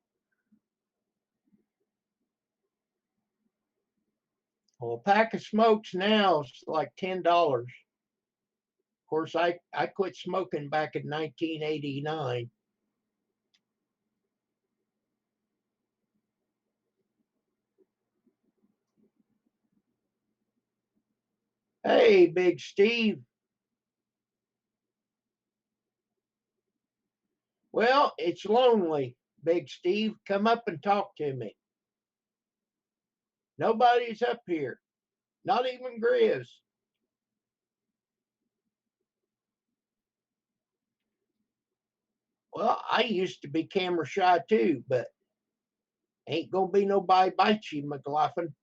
Well, a pack of smokes now is like $10. Of course, I quit smoking back in 1989. Hey, Big Steve. Well, it's lonely, Big Steve. Come up and talk to me. Nobody's up here, not even Grizz. Well, I used to be camera shy too, but ain't gonna be nobody bite you, McLaughlin.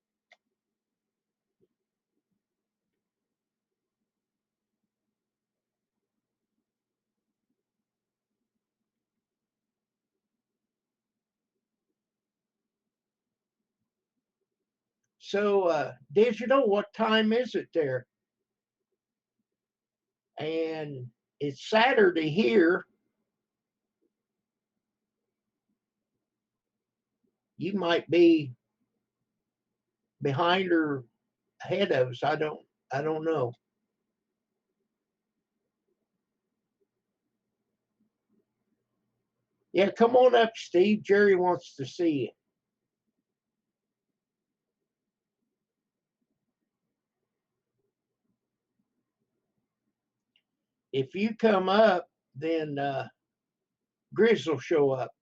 So, Digital, what time is it there? And it's Saturday here. You might be behind or ahead of us. I don't know. Yeah, come on up, Steve. Jerry wants to see you. If you come up, then Grizz will show up.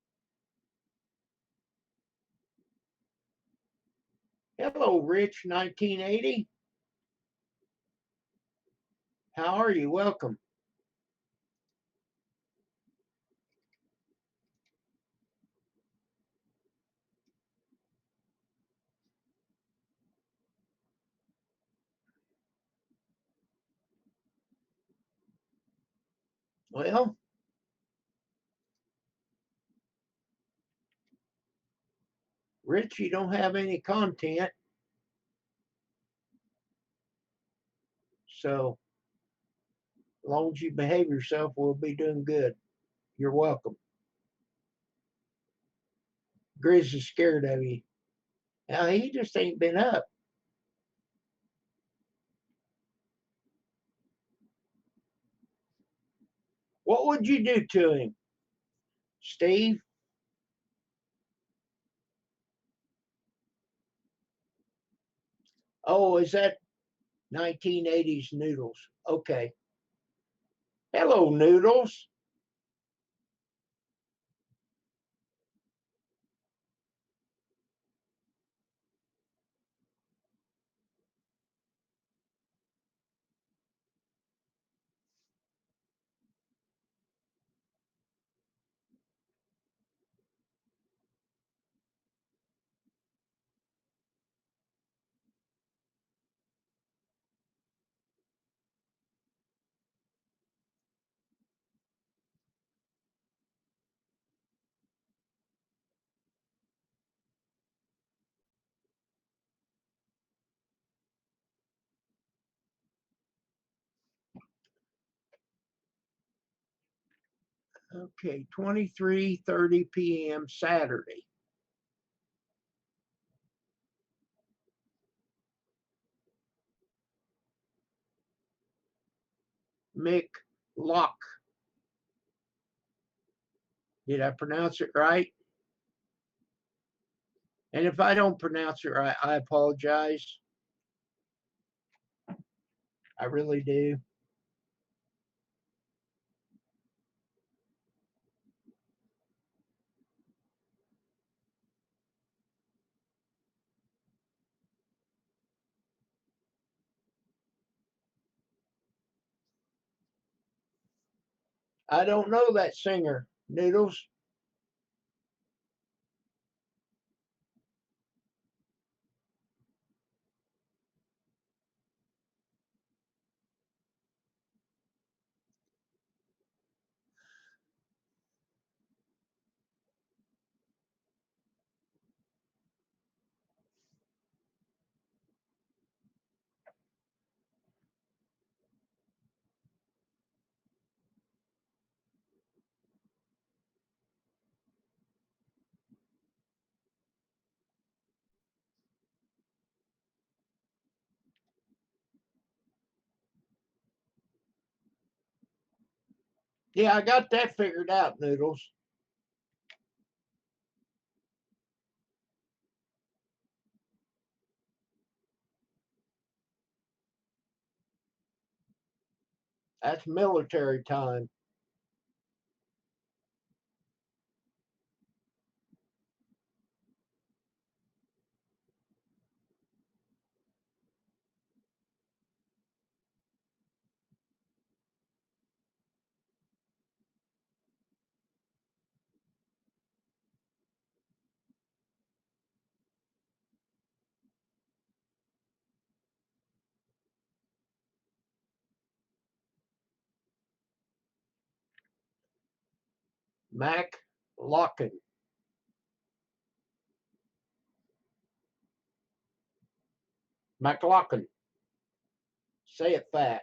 Hello, Rich 1980. How are you? Welcome. Well, Rich, you don't have any content, so as long as you behave yourself, we'll be doing good. You're welcome. Grizz is scared of you. Now, he just ain't been up. What would you do to him, Steve? Oh, is that 1980s Noodles? Okay. Hello, Noodles. Okay, 23:30 p.m. Saturday. Mick Lock. Did I pronounce it right? And if I don't pronounce it right, I apologize. I really do. I don't know that singer, Noodles. Yeah, I got that figured out, Noodles. That's military time. Mac Locken. McLaughlin. Say it fast.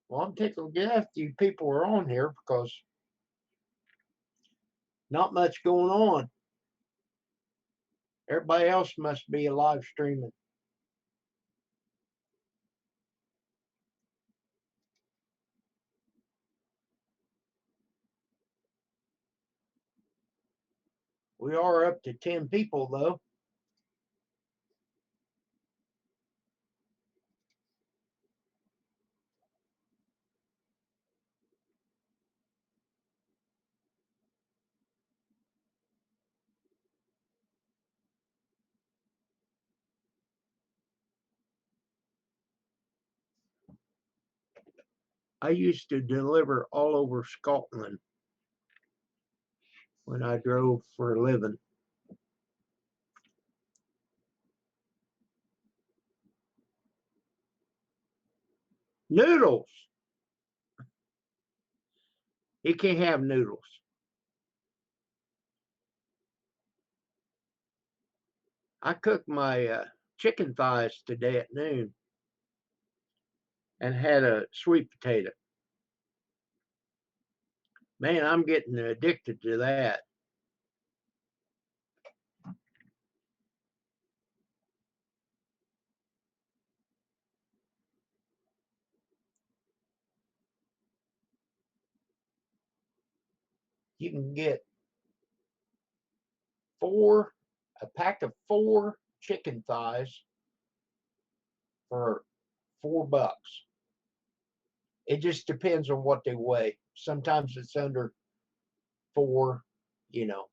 Well, I'm tickled to death you people are on here because not much going on. Everybody else must be live streaming. We are up to 10 people though. I used to deliver all over Scotland when I drove for a living. Noodles. He can't have noodles. I cooked my chicken thighs today at noon and had a sweet potato. Man, I'm getting addicted to that. You can get a pack of 4 chicken thighs for $4. It just depends on what they weigh. Sometimes it's under 4, you know.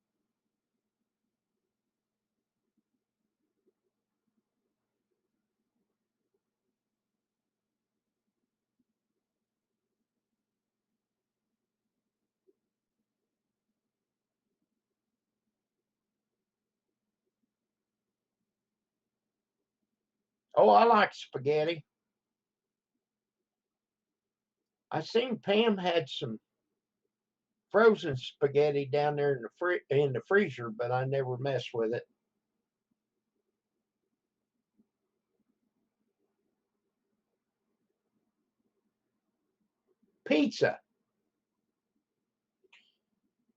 Oh, I like spaghetti. I seen Pam had some frozen spaghetti down there in the freezer, but I never messed with it. Pizza.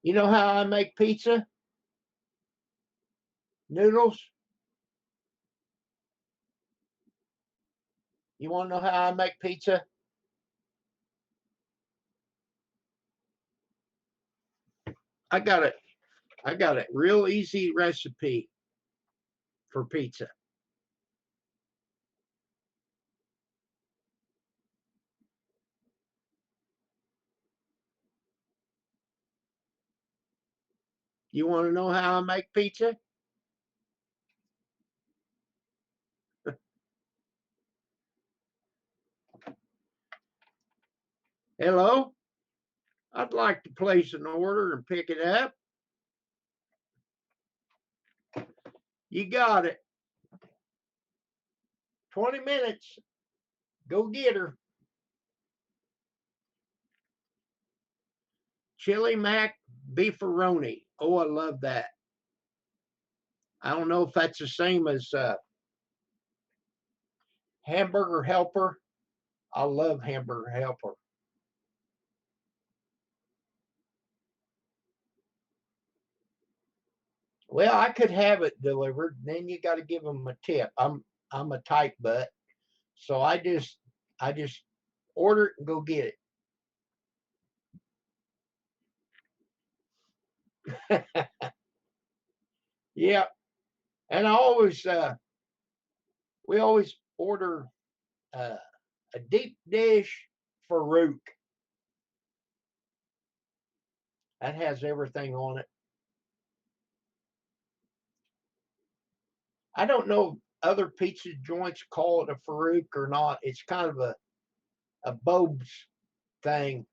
You know how I make pizza? Noodles. You want to know how I make pizza? I got a real easy recipe for pizza. You want to know how I make pizza? Hello? I'd like to place an order and pick it up. You got it. 20 minutes. Go get her. Chili Mac Beefaroni. Oh, I love that. I don't know if that's the same as Hamburger Helper. I love Hamburger Helper. Well, I could have it delivered. Then you got to give them a tip. I'm a tight butt, so I just order it and go get it. Yeah, and we always order a deep dish Farouk. That has everything on it. I don't know if other pizza joints call it a Farouk or not. It's kind of a Bob's thing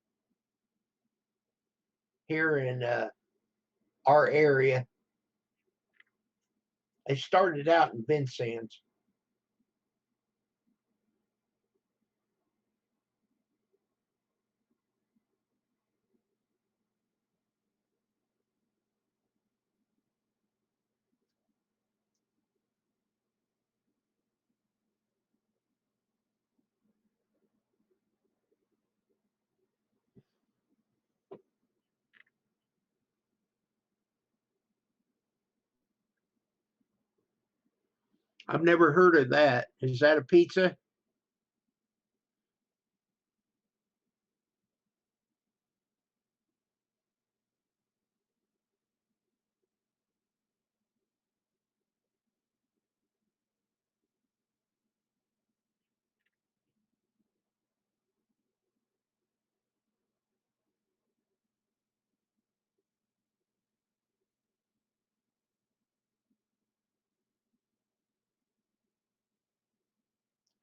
here in our area. It started out in Vincennes. I've never heard of that. Is that a pizza?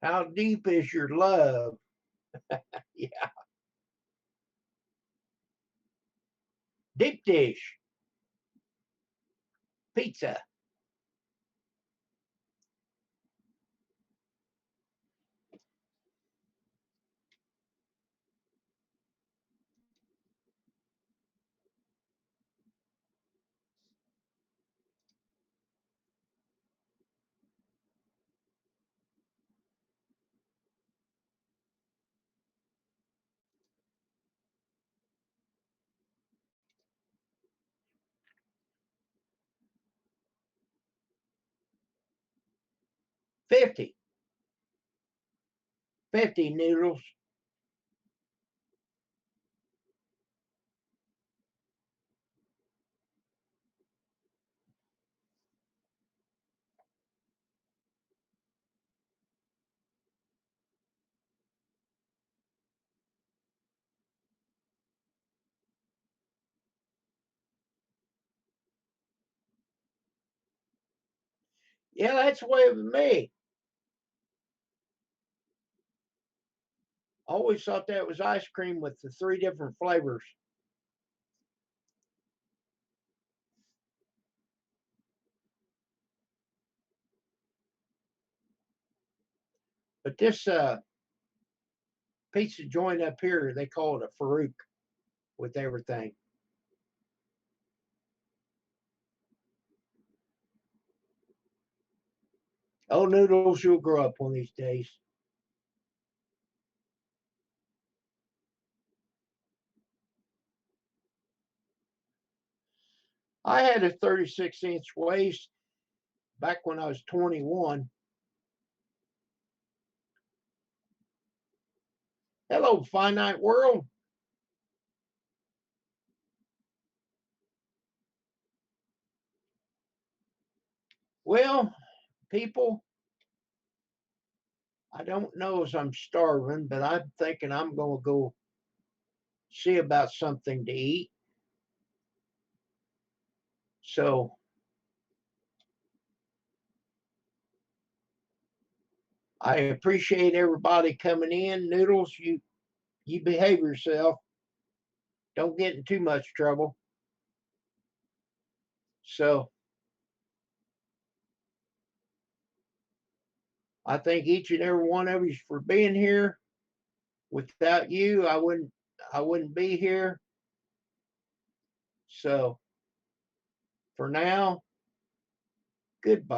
How deep is your love? Yeah. Deep dish pizza. $50. 50 noodles. Yeah, that's the way with me. Always thought that was ice cream with the 3 different flavors. But this pizza joint up here, they call it a Farouk with everything. Oh, noodles, you'll grow up one of these days. I had a 36-inch waist back when I was 21. Hello, finite world. Well, people, I don't know as I'm starving, but I'm thinking I'm going to go see about something to eat. So I appreciate everybody coming in. Noodles, you behave yourself. Don't get in too much trouble. So I thank each and every one of you for being here. Without you, I wouldn't be here. So for now, goodbye.